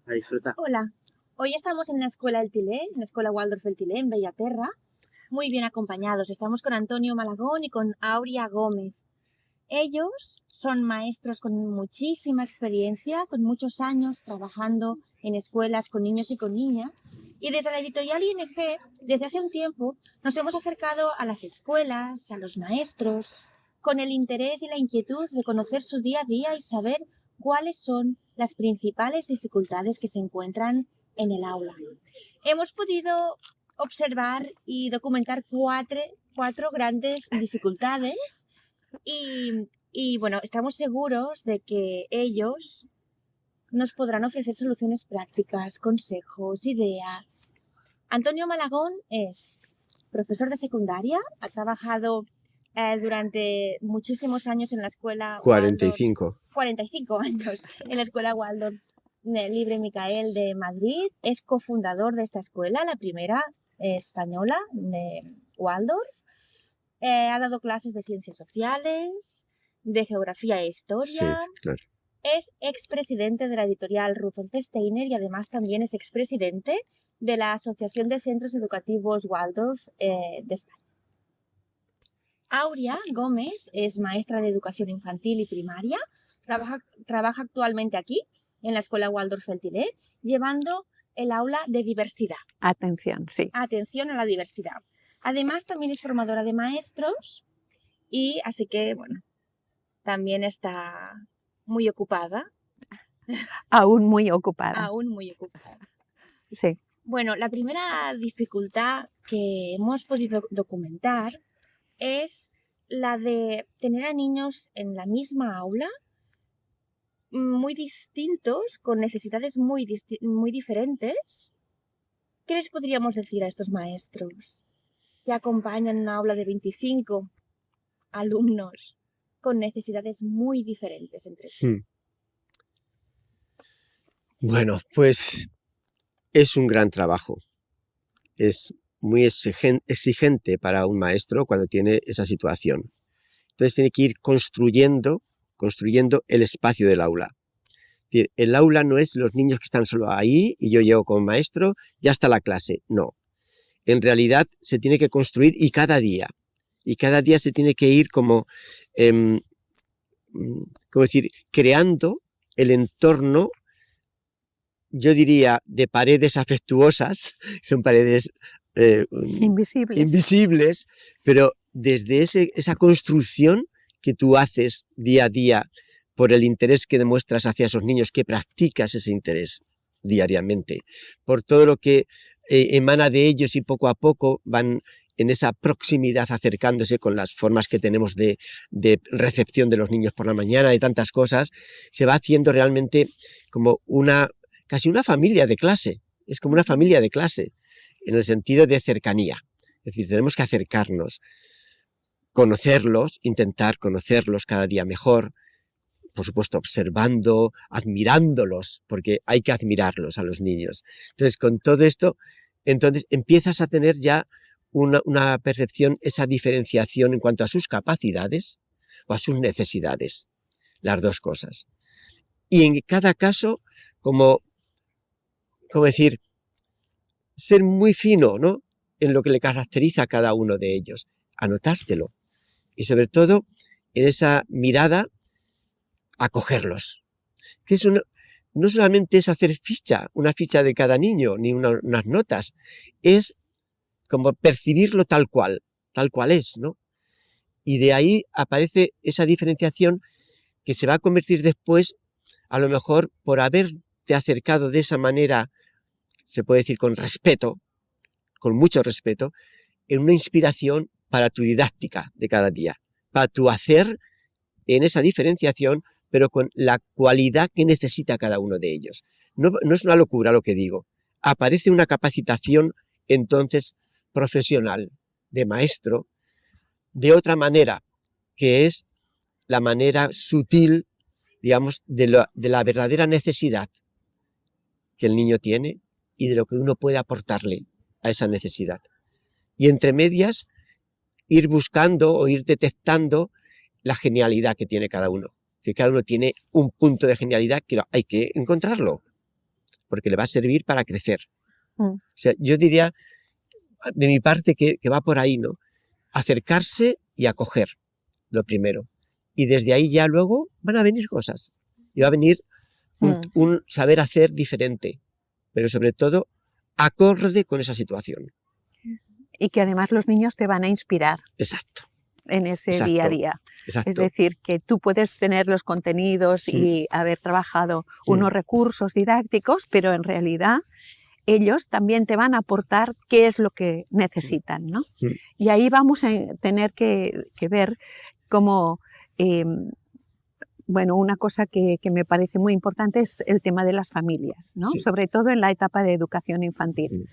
a disfrutar. Hola, hoy estamos en la Escuela El Tilé, en la Escuela Waldorf El Tilé, en Bellaterra, muy bien acompañados. Estamos con Antonio Malagón y con Aurea Gómez. Ellos son maestros con muchísima experiencia, con muchos años trabajando en escuelas con niños y con niñas. Y desde la editorial ING, desde hace un tiempo, nos hemos acercado a las escuelas, a los maestros, con el interés y la inquietud de conocer su día a día y saber cuáles son las principales dificultades que se encuentran en el aula. Hemos podido observar y documentar cuatro grandes dificultades y bueno, estamos seguros de que ellos nos podrán ofrecer soluciones prácticas, consejos, ideas. Antonio Malagón es profesor de secundaria, ha trabajado durante muchísimos años en la escuela 45. 45 años en la escuela Waldorf Libre Micael de Madrid. Es cofundador de esta escuela, la primera española de Waldorf. Ha dado clases de ciencias sociales, de geografía e historia. Sí, claro. Es expresidente de la editorial Rudolf Steiner y además también es expresidente de la Asociación de Centros Educativos Waldorf de España. Aurea Gómez es maestra de educación infantil y primaria. Trabaja actualmente aquí, en la Escuela Waldorf El Tilé, llevando el aula de diversidad. Atención, sí. Atención a la diversidad. Además, también es formadora de maestros y así que, bueno, también está muy ocupada. Aún muy ocupada. Aún muy ocupada. Sí. Bueno, la primera dificultad que hemos podido documentar es la de tener a niños en la misma aula, muy distintos, con necesidades muy diferentes. ¿Qué les podríamos decir a estos maestros que acompañan una aula de 25 alumnos con necesidades muy diferentes entre sí? Bueno, pues es un gran trabajo. Es muy exigente para un maestro cuando tiene esa situación. Entonces tiene que ir construyendo el espacio del aula. El aula no es los niños que están solo ahí y yo llego como maestro, ya está la clase. No. En realidad se tiene que construir y cada día se tiene que ir como decir, creando el entorno, yo diría, de paredes afectuosas, son paredes invisibles, pero desde esa construcción que tú haces día a día por el interés que demuestras hacia esos niños, que practicas ese interés diariamente, por todo lo que emana de ellos y poco a poco van en esa proximidad acercándose con las formas que tenemos de recepción de los niños por la mañana y tantas cosas, se va haciendo realmente como casi una familia de clase, es como una familia de clase, en el sentido de cercanía. Es decir, tenemos que acercarnos, conocerlos, intentar conocerlos cada día mejor, por supuesto observando, admirándolos, porque hay que admirarlos a los niños. Entonces, con todo esto, entonces empiezas a tener ya una percepción, esa diferenciación en cuanto a sus capacidades o a sus necesidades, las dos cosas. Y en cada caso, como decir, ser muy fino, ¿no?, en lo que le caracteriza a cada uno de ellos, anotártelo. Y sobre todo, en esa mirada, acogerlos. Que eso no solamente es hacer una ficha de cada niño, ni unas notas, es como percibirlo tal cual es, ¿no? Y de ahí aparece esa diferenciación que se va a convertir después, a lo mejor por haberte acercado de esa manera, se puede decir con respeto, con mucho respeto, en una inspiración para tu didáctica de cada día, para tu hacer en esa diferenciación, pero con la cualidad que necesita cada uno de ellos. No es una locura lo que digo. Aparece una capacitación, entonces, profesional, de maestro, de otra manera, que es la manera sutil, digamos, de la verdadera necesidad que el niño tiene y de lo que uno puede aportarle a esa necesidad. Y entre medias, ir buscando o ir detectando la genialidad que tiene cada uno. Que cada uno tiene un punto de genialidad que hay que encontrarlo. porque le va a servir para crecer. Mm. O sea, yo diría, de mi parte, que va por ahí, ¿no? Acercarse y acoger, lo primero. Y desde ahí ya luego van a venir cosas. Y va a venir un saber hacer diferente, pero sobre todo acorde con esa situación. Y que además los niños te van a inspirar Exacto. en ese Exacto, día a día. Exacto. Es decir, que tú puedes tener los contenidos y haber trabajado unos recursos didácticos, pero en realidad ellos también te van a aportar qué es lo que necesitan, ¿no? Y ahí vamos a tener que ver cómo, bueno, una cosa que me parece muy importante es el tema de las familias, ¿no? Sobre todo en la etapa de educación infantil.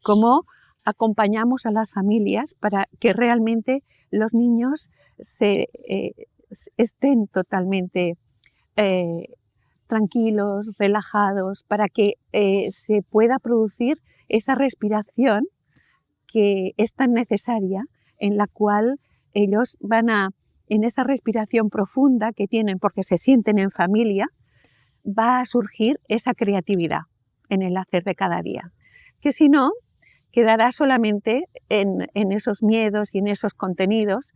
Cómo acompañamos a las familias para que realmente los niños estén totalmente tranquilos, relajados, para que se pueda producir esa respiración que es tan necesaria, en la cual ellos van a, en esa respiración profunda que tienen porque se sienten en familia, va a surgir esa creatividad en el hacer de cada día. Que si no, quedará solamente en esos miedos y en esos contenidos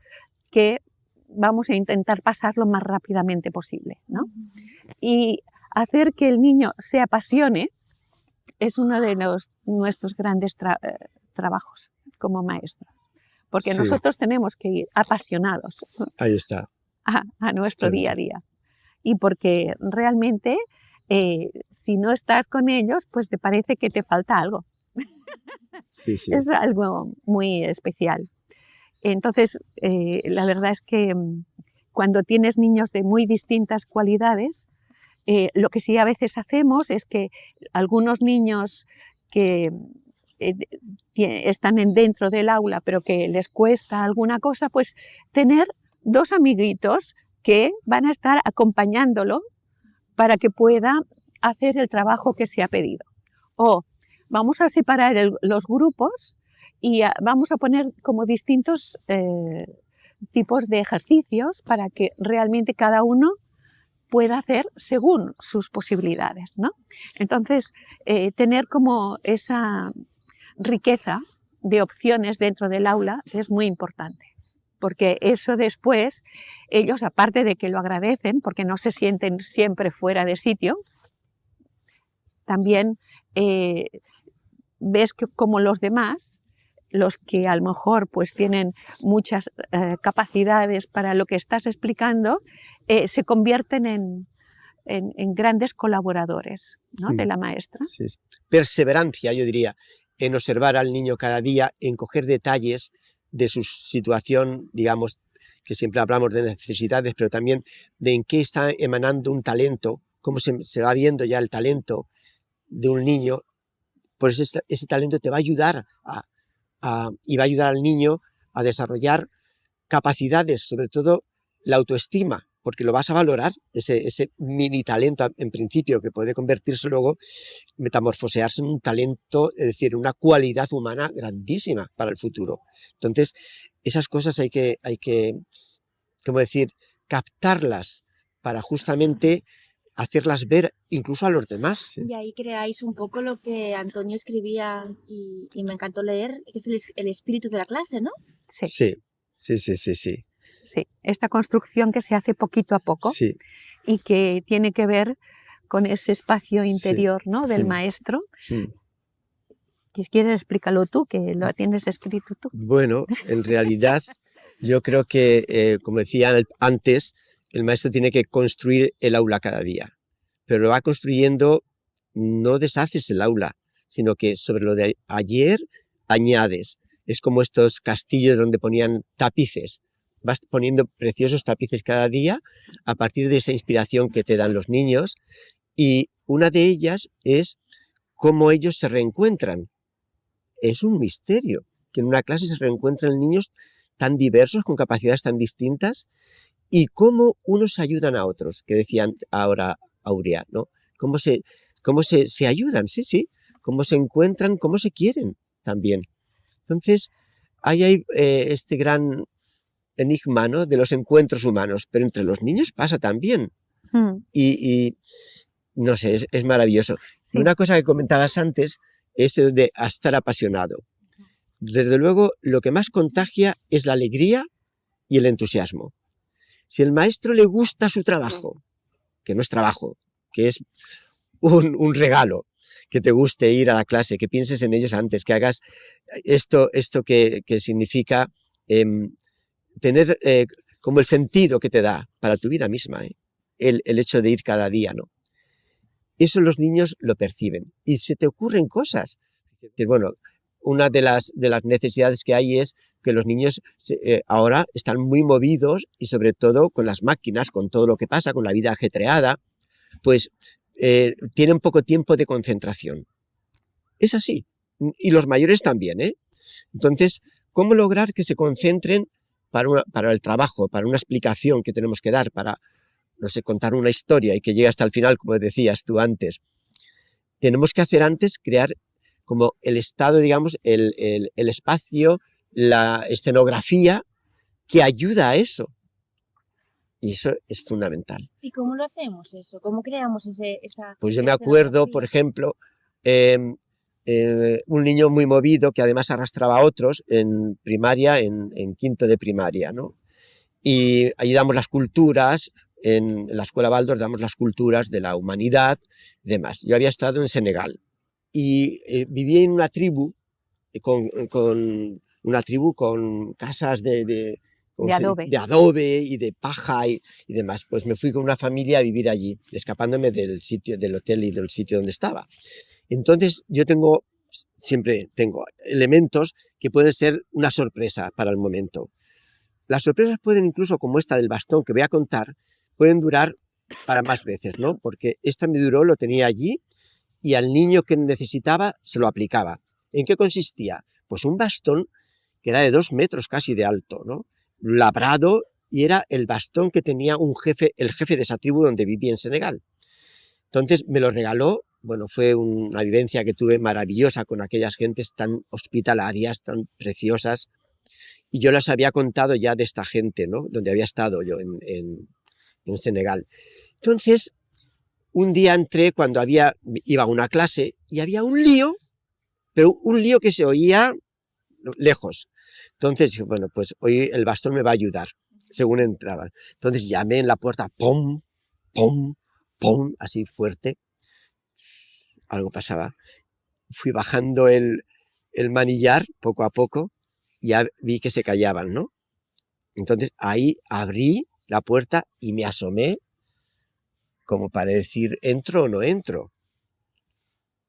que vamos a intentar pasar lo más rápidamente posible, ¿no? Y hacer que el niño se apasione es uno de nuestros grandes trabajos como maestros, porque nosotros tenemos que ir apasionados. Ahí está. A nuestro día a día. Y porque realmente, si no estás con ellos, pues te parece que te falta algo. Es algo muy especial. Entonces, la verdad es que cuando tienes niños de muy distintas cualidades, lo que sí a veces hacemos es que algunos niños que están dentro del aula pero que les cuesta alguna cosa, pues tener dos amiguitos que van a estar acompañándolo para que pueda hacer el trabajo que se ha pedido. O vamos a separar los grupos y vamos a poner como distintos tipos de ejercicios para que realmente cada uno pueda hacer según sus posibilidades, ¿no? Entonces, tener como esa riqueza de opciones dentro del aula es muy importante, porque eso después, ellos aparte de que lo agradecen, porque no se sienten siempre fuera de sitio, también ves que como los demás, los que a lo mejor pues tienen muchas capacidades para lo que estás explicando, se convierten en grandes colaboradores, ¿no? De la maestra. Perseverancia, yo diría, en observar al niño cada día, en coger detalles de su situación, digamos, que siempre hablamos de necesidades, pero también de en qué está emanando un talento, cómo se va viendo ya el talento de un niño, pues ese talento te va a ayudar y va a ayudar al niño a desarrollar capacidades, sobre todo la autoestima, porque lo vas a valorar, ese mini talento en principio que puede convertirse luego, metamorfosearse en un talento, es decir, una cualidad humana grandísima para el futuro. Entonces, esas cosas hay que ¿cómo decir?, captarlas para justamente hacerlas ver incluso a los demás. Y ahí creáis un poco lo que Antonio escribía y me encantó leer, que es el espíritu de la clase, ¿no? Sí, esta construcción que se hace poquito a poco y que tiene que ver con ese espacio interior, ¿no?, del maestro. Si quieres, explícalo tú, que lo tienes escrito tú. Bueno, en realidad yo creo que, como decía antes, el maestro tiene que construir el aula cada día, pero lo va construyendo, no deshaces el aula, sino que sobre lo de ayer añades. Es como estos castillos donde ponían tapices. Vas poniendo preciosos tapices cada día a partir de esa inspiración que te dan los niños, y una de ellas es cómo ellos se reencuentran. Es un misterio que en una clase se reencuentran niños tan diversos, con capacidades tan distintas, y cómo unos ayudan a otros, que decían ahora Aurea, ¿no? Cómo se ayudan, cómo se encuentran, cómo se quieren también. Entonces, ahí hay este gran enigma, ¿no?, de los encuentros humanos, pero entre los niños pasa también. Y no sé, es maravilloso. Sí. Y una cosa que comentabas antes es de estar apasionado. Desde luego, lo que más contagia es la alegría y el entusiasmo. Si el maestro le gusta su trabajo, que no es trabajo, que es un regalo, que te guste ir a la clase, que pienses en ellos antes, que hagas esto que significa tener como el sentido que te da para tu vida misma, el hecho de ir cada día, ¿no? Eso los niños lo perciben y se te ocurren cosas. Bueno, una de las necesidades que hay es que los niños ahora están muy movidos y sobre todo con las máquinas, con todo lo que pasa, con la vida ajetreada, pues tienen poco tiempo de concentración. Es así. Y los mayores también, ¿eh? Entonces, ¿cómo lograr que se concentren para el trabajo, para una explicación que tenemos que dar, para, no sé, contar una historia y que llegue hasta el final, como decías tú antes? Tenemos que hacer antes crear como el estado, digamos, el espacio, la escenografía que ayuda a eso. Y eso es fundamental. ¿Y cómo lo hacemos eso? ¿Cómo creamos esa Pues yo me acuerdo, por ejemplo, un niño muy movido que además arrastraba a otros en primaria, en quinto de primaria, ¿no? Y ahí damos las culturas, en la escuela Waldorf damos las culturas de la humanidad y demás. Yo había estado en Senegal y vivía en una tribu con casas de adobe y de paja y demás. Pues me fui con una familia a vivir allí, escapándome del hotel y del sitio donde estaba. Entonces yo siempre tengo elementos que pueden ser una sorpresa para el momento. Las sorpresas pueden incluso, como esta del bastón que voy a contar, pueden durar para más veces, ¿no? Porque esta me duró, lo tenía allí y al niño que necesitaba se lo aplicaba. ¿En qué consistía? Pues un bastón que era de 2 metros casi de alto, ¿no? Labrado, y era el bastón que tenía el jefe de esa tribu donde vivía en Senegal. Entonces me lo regaló. Bueno, fue una vivencia que tuve maravillosa con aquellas gentes tan hospitalarias, tan preciosas, y yo las había contado ya de esta gente, ¿no? Donde había estado yo en Senegal. Entonces, un día entré cuando iba a una clase y había un lío, pero un lío que se oía lejos. Entonces dije, bueno, pues hoy el bastón me va a ayudar, según entraban. Entonces llamé en la puerta, pum, pum, pum, así fuerte. Algo pasaba. Fui bajando el manillar poco a poco y ya vi que se callaban, ¿no? Entonces ahí abrí la puerta y me asomé como para decir, ¿entro o no entro?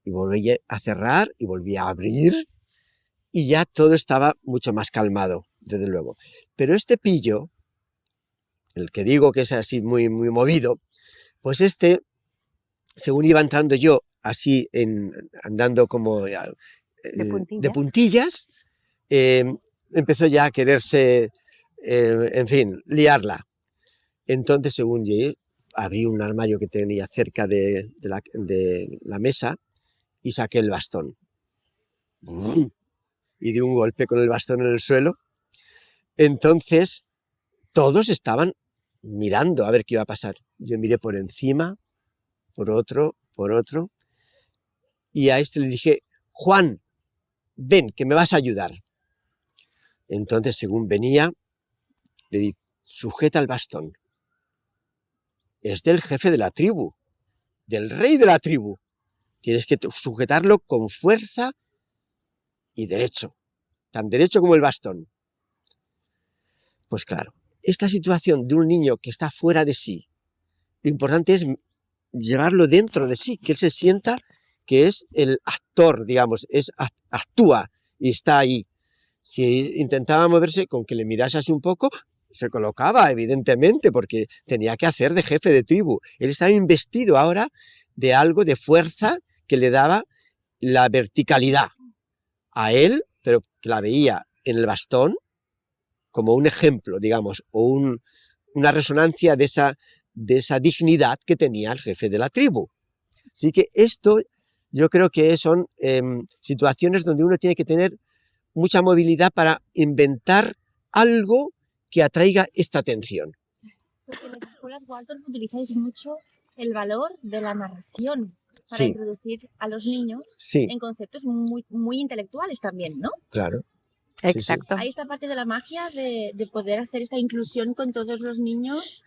Y volví a cerrar y volví a abrir y ya todo estaba mucho más calmado, desde luego. Pero este pillo, el que digo que es así muy, muy movido, pues según iba entrando yo así, andando como de puntillas, empezó ya a quererse, en fin, liarla. Entonces, según yo, abrí un armario que tenía cerca de la mesa y saqué el bastón. Y di un golpe con el bastón en el suelo. Entonces, todos estaban mirando a ver qué iba a pasar. Yo miré por encima, por otro, y a este le dije, Juan, ven, que me vas a ayudar. Entonces, según venía, le di, sujeta el bastón. Es del jefe de la tribu, del rey de la tribu. Tienes que sujetarlo con fuerza y derecho, tan derecho como el bastón. Pues claro, esta situación de un niño que está fuera de sí, lo importante es llevarlo dentro de sí, que él se sienta que es el actor, digamos, actúa y está ahí. Si intentaba moverse, con que le mirase así un poco, se colocaba, evidentemente, porque tenía que hacer de jefe de tribu. Él estaba investido ahora de algo de fuerza que le daba la verticalidad a él, pero que la veía en el bastón como un ejemplo, digamos, o una resonancia de esa dignidad que tenía el jefe de la tribu. Así que esto yo creo que son situaciones donde uno tiene que tener mucha movilidad para inventar algo que atraiga esta atención. Porque en las escuelas Waldorf utilizáis mucho el valor de la narración para Sí. introducir a los niños Sí, en conceptos muy, muy intelectuales también, ¿no? claro. Sí, sí. Exacto. Hay esta parte de la magia de poder hacer esta inclusión con todos los niños,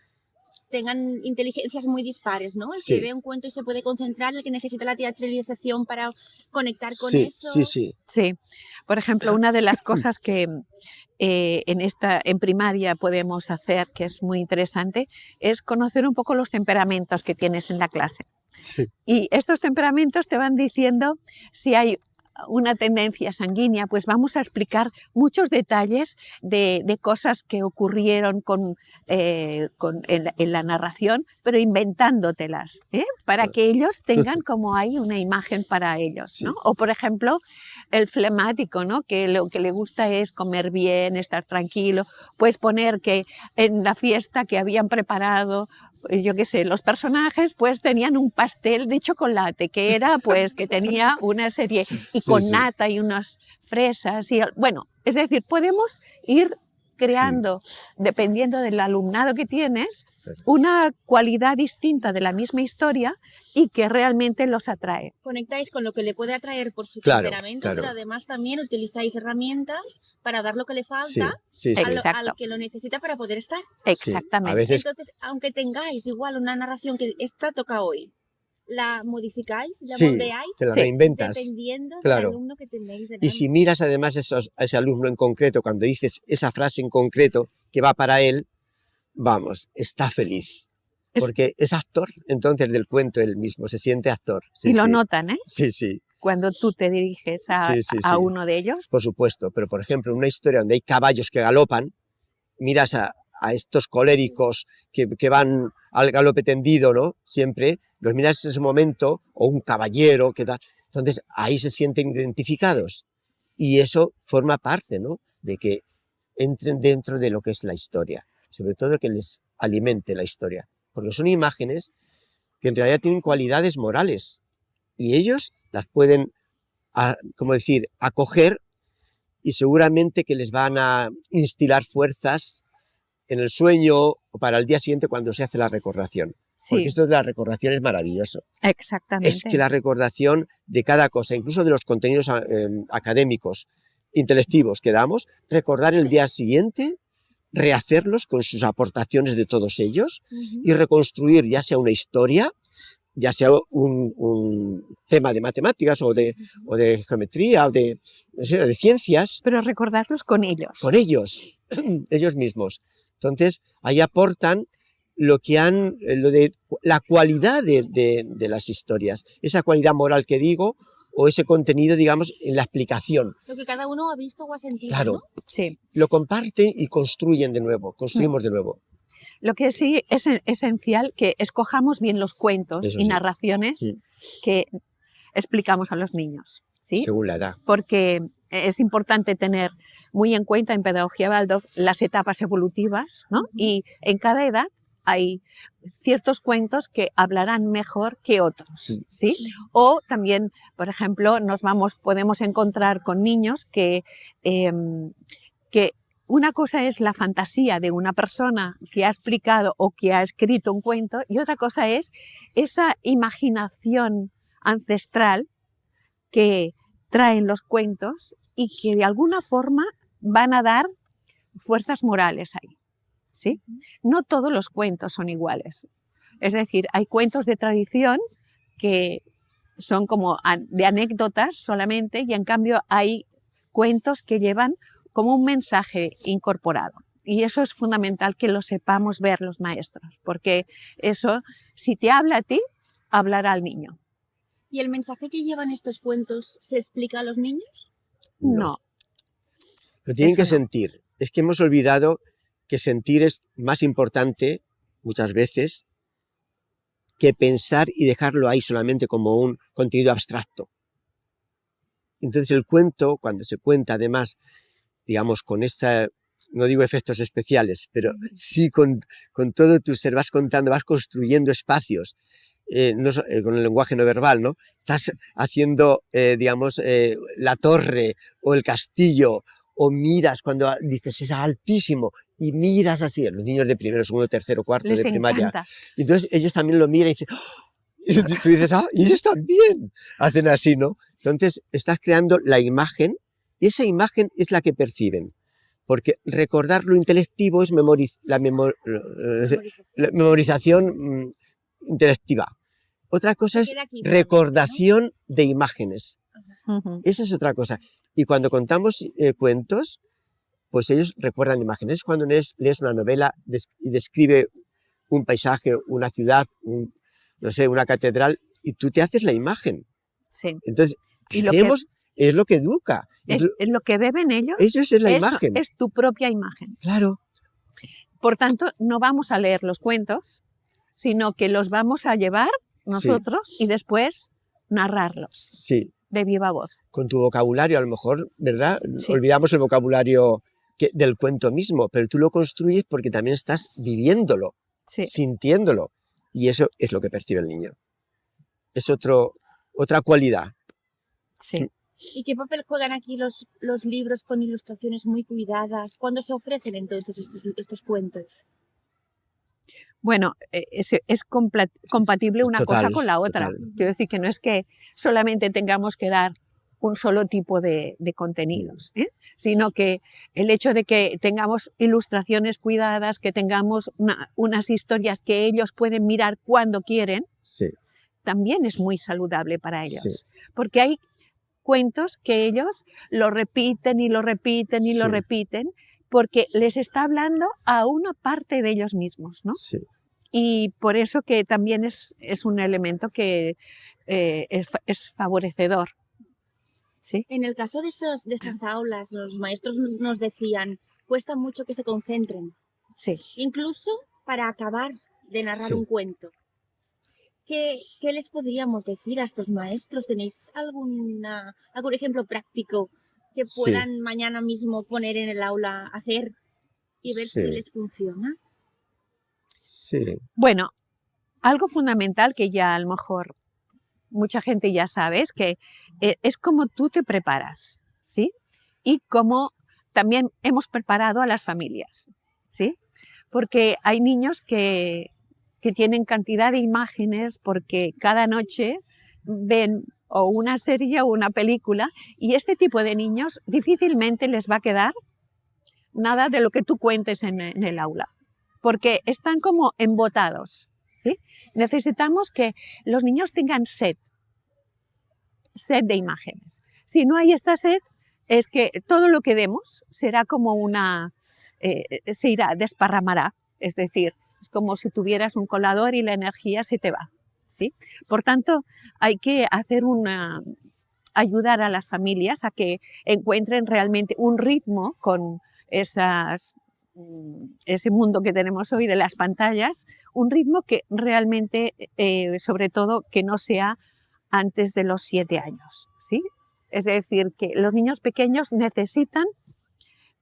tengan inteligencias muy dispares, ¿no? El Sí. que ve un cuento y se puede concentrar, el que necesita la teatralización para conectar con Sí, eso. sí, sí. Sí, por ejemplo, una de las cosas que en primaria podemos hacer, que es muy interesante, es conocer un poco los temperamentos que tienes en la clase. Sí. Y estos temperamentos te van diciendo si hay una tendencia sanguínea, pues vamos a explicar muchos detalles de cosas que ocurrieron en la narración, pero inventándotelas, para que ellos tengan como hay una imagen para ellos, Sí. ¿no? O, por ejemplo, el flemático, ¿no? Que lo que le gusta es comer bien, estar tranquilo, pues poner que en la fiesta que habían preparado, yo qué sé, los personajes pues tenían un pastel de chocolate que era pues que tenía una serie y con nata y unas fresas y bueno, es decir, podemos ir creando, dependiendo del alumnado que tienes, una cualidad distinta de la misma historia y que realmente los atrae. Conectáis con lo que le puede atraer por su Claro, temperamento, claro. pero además también utilizáis herramientas para dar lo que le falta Sí, sí, sí. al que lo necesita para poder estar. Exactamente. A veces, Entonces, aunque tengáis igual una narración que esta toca hoy, la modificáis, la sí, moldeáis, te la Sí. reinventas. dependiendo Claro. del alumno que tenéis Y delante. si miras además a ese alumno en concreto, cuando dices esa frase en concreto que va para él, vamos, está feliz. Porque es actor, entonces, del cuento él mismo, se siente actor. Sí, y lo sí. notan, ¿eh? Sí, sí, Cuando tú te diriges a uno de ellos. por supuesto. Pero, por ejemplo, en una historia donde hay caballos que galopan, miras a estos coléricos que van al galope tendido, ¿no? Siempre, los miras en ese momento, o un caballero, que tal. Entonces, ahí se sienten identificados. Y eso forma parte, ¿no? De que entren dentro de lo que es la historia. Sobre todo que les alimente la historia. Porque son imágenes que en realidad tienen cualidades morales. Y ellos las pueden, como decir, acoger y seguramente que les van a instilar fuerzas en el sueño o para el día siguiente cuando se hace la recordación. Porque Sí, esto de la recordación es maravilloso. exactamente. Es que la recordación de cada cosa, incluso de los contenidos académicos, intelectivos que damos, recordar el día siguiente, rehacerlos con sus aportaciones de todos ellos y reconstruir ya sea una historia, ya sea un tema de matemáticas o de geometría o de ciencias. Pero recordarlos con ellos. Con ellos, ellos mismos. Entonces, ahí aportan lo que han, la cualidad de las historias, esa cualidad moral que digo, o ese contenido, digamos, en la explicación. Lo que cada uno ha visto o ha sentido, Claro, ¿no? Sí. lo comparten y construyen de nuevo, construimos de nuevo. Lo que sí es esencial que escojamos bien los cuentos Eso y sí. narraciones que explicamos a los niños, ¿sí? Según la edad. Porque es importante tener muy en cuenta en Pedagogía Waldorf las etapas evolutivas, ¿no? Y en cada edad hay ciertos cuentos que hablarán mejor que otros, ¿sí? O también, por ejemplo, podemos encontrar con niños que una cosa es la fantasía de una persona que ha explicado o que ha escrito un cuento y otra cosa es esa imaginación ancestral que traen los cuentos y que de alguna forma van a dar fuerzas morales ahí, ¿sí? No todos los cuentos son iguales. Es decir, hay cuentos de tradición que son como de anécdotas solamente y en cambio hay cuentos que llevan como un mensaje incorporado. Y eso es fundamental que lo sepamos ver los maestros, porque eso, si te habla a ti, hablará al niño. ¿Y el mensaje que llevan estos cuentos se explica a los niños? No. Lo tienen que Eso no. sentir. Es que hemos olvidado que sentir es más importante, muchas veces, que pensar y dejarlo ahí solamente como un contenido abstracto. Entonces el cuento, cuando se cuenta además, digamos, con esta, no digo efectos especiales, pero sí con todo tu ser, vas contando, vas construyendo espacios, con el lenguaje no verbal, ¿no? Estás haciendo, digamos, la torre o el castillo, o miras cuando dices es altísimo, y miras así, los niños de primero, segundo, tercero, cuarto Les de primaria. encanta. Y entonces ellos también lo miran y dicen, ¡oh! Y tú dices, ah, y ellos también hacen así, ¿no? Entonces estás creando la imagen y esa imagen es la que perciben. Porque recordar lo intelectivo es la memorización intelectiva. Otra cosa es recordación de imágenes. Esa es otra cosa. Y cuando contamos cuentos, pues ellos recuerdan imágenes. Cuando lees una novela y describe un paisaje, una ciudad, no sé, una catedral, y tú te haces la imagen. Sí. Entonces, Y es lo que educa. Es lo que beben ellos. Eso es la imagen. Es tu propia imagen. Claro. Por tanto, no vamos a leer los cuentos, sino que los vamos a llevar nosotros y después narrarlos. Sí. De viva voz. Con tu vocabulario, a lo mejor, ¿verdad? Sí. Olvidamos el vocabulario del cuento mismo, pero tú lo construyes porque también estás viviéndolo, sintiéndolo. Y eso es lo que percibe el niño. Es otra cualidad. Sí. ¿Y qué papel juegan aquí los libros con ilustraciones muy cuidadas? ¿Cuándo se ofrecen entonces estos cuentos? Bueno, es compatible una cosa con la otra. Quiero decir que no es que solamente tengamos que dar un solo tipo de contenidos, sino que el hecho de que tengamos ilustraciones cuidadas, que tengamos unas historias que ellos pueden mirar cuando quieren, también es muy saludable para ellos. Porque hay cuentos que ellos lo repiten y lo repiten y lo repiten, porque les está hablando a una parte de ellos mismos, ¿no? Sí. Y por eso que también es un elemento que es favorecedor. ¿Sí? En el caso de estas aulas, los maestros nos decían, cuesta mucho que se concentren. Sí. Incluso para acabar de narrar un cuento. ¿Qué les podríamos decir a estos maestros? ¿Tenéis algún ejemplo práctico que puedan mañana mismo poner en el aula, hacer y ver si les funciona? Sí. Bueno, algo fundamental que ya a lo mejor mucha gente ya sabe es que es como tú te preparas, ¿sí? Y como también hemos preparado a las familias, ¿sí? Porque hay niños que tienen cantidad de imágenes porque cada noche ven o una serie o una película y este tipo de niños difícilmente les va a quedar nada de lo que tú cuentes en el aula, porque están como embotados, ¿sí? Necesitamos que los niños tengan sed de imágenes. Si no hay esta sed, es que todo lo que demos será como desparramará, es decir, es como si tuvieras un colador y la energía se te va, ¿sí? Por tanto, hay que ayudar a las familias a que encuentren realmente un ritmo con ese mundo que tenemos hoy de las pantallas, un ritmo que realmente, sobre todo, que no sea antes de los 7 años, ¿sí? Es decir, que los niños pequeños necesitan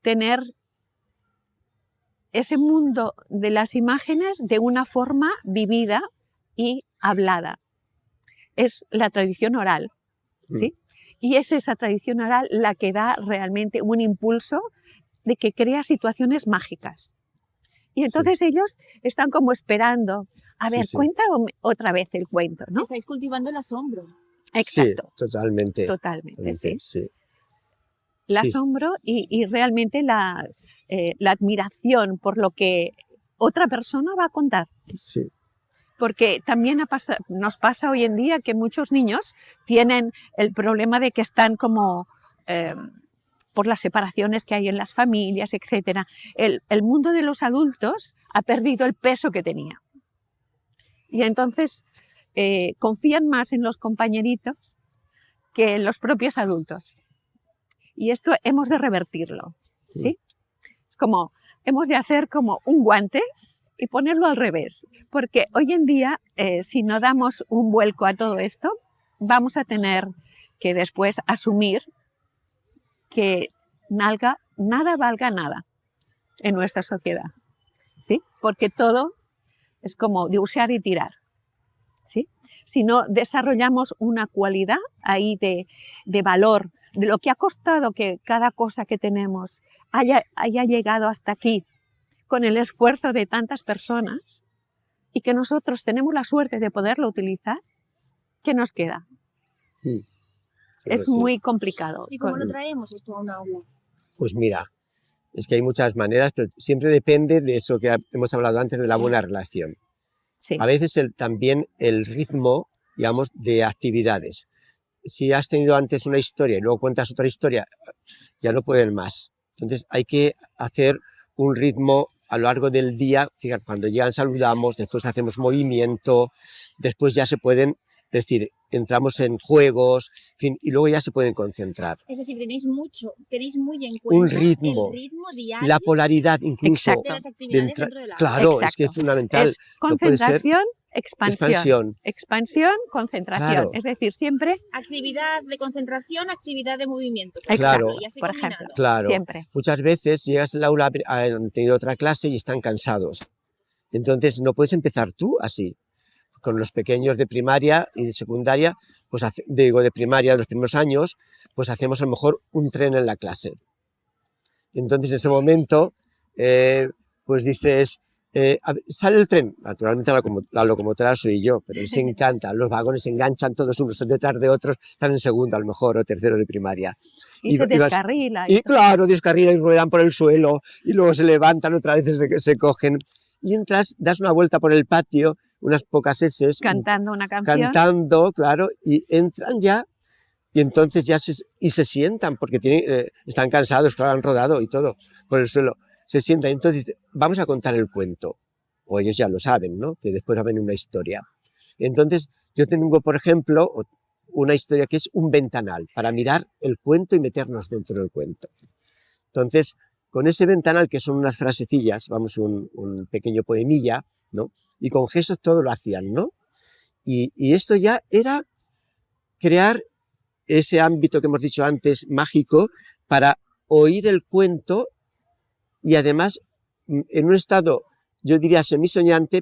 tener ese mundo de las imágenes de una forma vivida y hablada. Es la tradición oral, ¿sí? Y es esa tradición oral la que da realmente un impulso de que crea situaciones mágicas. Y entonces ellos están como esperando, a ver, cuéntame otra vez el cuento, ¿no? Estáis cultivando el asombro. Exacto. Sí, totalmente. Totalmente, sí. Sí. El asombro y realmente la admiración por lo que otra persona va a contar. Sí. Porque también nos pasa hoy en día que muchos niños tienen el problema de que están como por las separaciones que hay en las familias, etc. El mundo de los adultos ha perdido el peso que tenía. Y entonces confían más en los compañeritos que en los propios adultos. Y esto hemos de revertirlo, ¿sí? Es como, hemos de hacer como un guante y ponerlo al revés, porque hoy en día, si no damos un vuelco a todo esto, vamos a tener que después asumir que nada valga nada en nuestra sociedad, ¿sí? Porque todo es como de usar y tirar, ¿sí? Si no desarrollamos una cualidad ahí de valor, de lo que ha costado que cada cosa que tenemos haya llegado hasta aquí, con el esfuerzo de tantas personas y que nosotros tenemos la suerte de poderlo utilizar, ¿qué nos queda? Pero Es sí. muy complicado. ¿Y cómo lo traemos esto a un aula? Pues mira, es que hay muchas maneras, pero siempre depende de eso que hemos hablado antes, de la buena relación. Sí, A veces también el ritmo, digamos, de actividades. Si has tenido antes una historia y luego cuentas otra historia, ya no pueden más. Entonces hay que hacer un ritmo a lo largo del día. Fíjate, cuando llegan saludamos, después hacemos movimiento, después ya se pueden decir, entramos en juegos, en fin, y luego ya se pueden concentrar. Es decir, tenéis muy en cuenta Un ritmo, el ritmo diario la polaridad incluso. Exacto. de las actividades entra- dentro del aula. Claro, Exacto. es que es fundamental. Es No puede ser concentración, expansión. expansión. Expansión, concentración. Claro. Es decir, siempre, Actividad de concentración, actividad de movimiento. Claro. Y así por combinado. ejemplo. Claro. Siempre. Muchas veces llegas al aula, han tenido otra clase y están cansados. Entonces no puedes empezar tú así. Con los pequeños de primaria y de secundaria, pues digo de primaria, de los primeros años, pues hacemos a lo mejor un tren en la clase. Entonces en ese momento, pues dices, sale el tren. Naturalmente la locomotora soy yo, pero les encanta. Los vagones se enganchan todos unos detrás de otros, están en segundo a lo mejor o tercero de primaria. Y se vas- descarrila. y claro, descarrilan y ruedan por el suelo y luego se levantan, otra vez se cogen. Y entras, das una vuelta por el patio, unas pocas eses, Cantando una canción. cantando, claro, y entran ya, y entonces ya se sientan, porque están cansados, claro, han rodado y todo por el suelo. Se sientan, entonces dicen, vamos a contar el cuento. O ellos ya lo saben, ¿no? Que después va a venir una historia. Entonces, yo tengo, por ejemplo, una historia que es un ventanal, para mirar el cuento y meternos dentro del cuento. Entonces, con ese ventanal, que son unas frasecillas, vamos, un pequeño poemilla, ¿no? Y con gestos todo lo hacían, ¿no? Y esto ya era crear ese ámbito que hemos dicho antes, mágico, para oír el cuento y además, en un estado, yo diría semisoñante,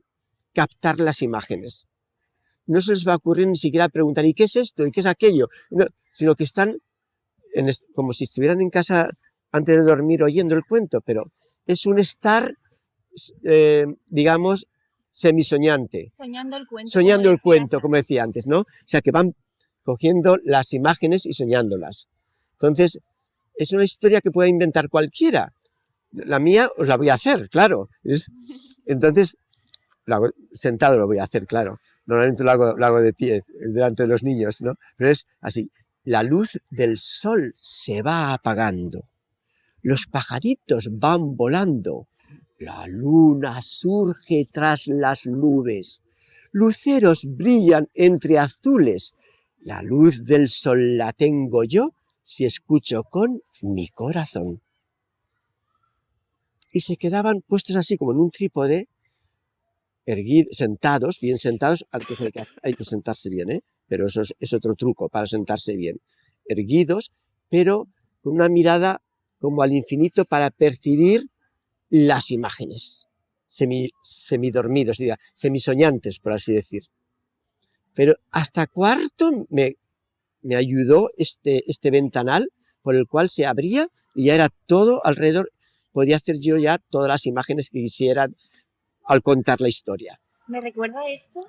captar las imágenes. No se les va a ocurrir ni siquiera preguntar, ¿y qué es esto? ¿Y qué es aquello? No, sino que están como si estuvieran en casa antes de dormir oyendo el cuento, pero es un estar, digamos, semisoñante. Soñando el cuento. Soñando el cuento, decías como decía antes, ¿no? O sea, que van cogiendo las imágenes y soñándolas. Entonces, es una historia que puede inventar cualquiera. La mía os la voy a hacer, claro. Entonces, sentado lo voy a hacer, claro. Normalmente lo hago de pie, delante de los niños, ¿no? Pero es así. La luz del sol se va apagando. Los pajaritos van volando. La luna surge tras las nubes. Luceros brillan entre azules. La luz del sol la tengo yo si escucho con mi corazón. Y se quedaban puestos así como en un trípode, sentados, bien sentados, hay que sentarse bien, ¿eh? Pero eso es otro truco para sentarse bien. Erguidos, pero con una mirada como al infinito para percibir las imágenes. Semidormidos, semisoñantes, por así decir. Pero hasta cuarto me ayudó este ventanal por el cual se abría y ya era todo alrededor. Podía hacer yo ya todas las imágenes que quisiera al contar la historia. Me recuerda esto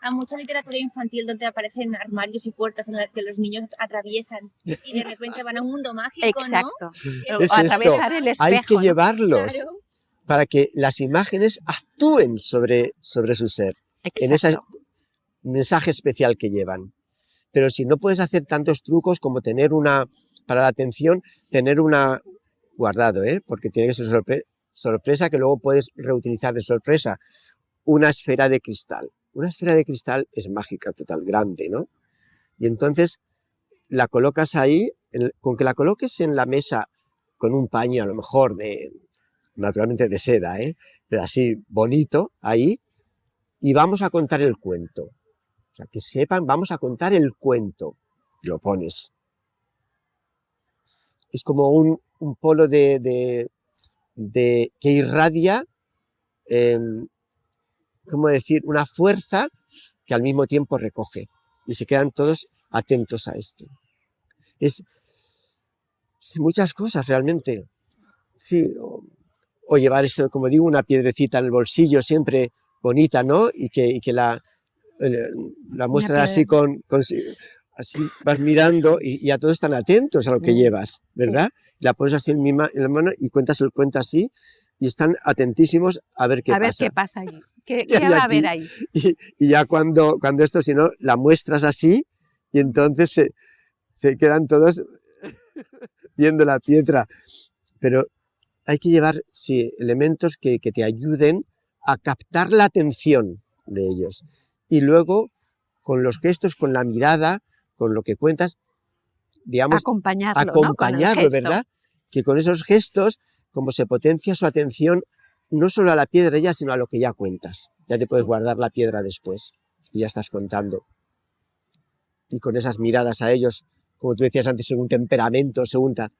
a mucha literatura infantil donde aparecen armarios y puertas en las que los niños atraviesan y de repente van a un mundo mágico, Exacto. ¿no? Es Atravesar esto, el espejo. hay que ¿no? llevarlos Claro. para que las imágenes actúen sobre su ser, en ese mensaje especial que llevan. Pero si no puedes hacer tantos trucos como para la atención, tener una guardado, porque tiene que ser sorpresa que luego puedes reutilizar de sorpresa, una esfera de cristal. Una esfera de cristal es mágica, total, grande, ¿no? Y entonces la colocas ahí, con que la coloques en la mesa con un paño a lo mejor naturalmente de seda, pero así bonito, ahí, y vamos a contar el cuento. O sea, que sepan, vamos a contar el cuento. Lo pones. Es como un polo que irradia, ¿cómo decir? Una fuerza que al mismo tiempo recoge. Y se quedan todos atentos a esto. Es muchas cosas realmente. Sí, o llevar eso, como digo, una piedrecita en el bolsillo siempre bonita, ¿no? Y que la muestras así así vas mirando y ya todos están atentos a lo que llevas, ¿verdad? Sí. La pones así en la mano y cuentas el cuento así y están atentísimos a ver qué pasa. A ver qué pasa allí, qué va a haber ahí. Y ya cuando esto, si no, la muestras así y entonces se quedan todos viendo la piedra. Pero hay que llevar, sí, elementos que te ayuden a captar la atención de ellos. Y luego, con los gestos, con la mirada, con lo que cuentas, digamos, acompañarlo, ¿no? ¿Verdad? Que con esos gestos, como se potencia su atención, no solo a la piedra ya, sino a lo que ya cuentas. Ya te puedes guardar la piedra después y ya estás contando. Y con esas miradas a ellos, como tú decías antes, según temperamento, según tal.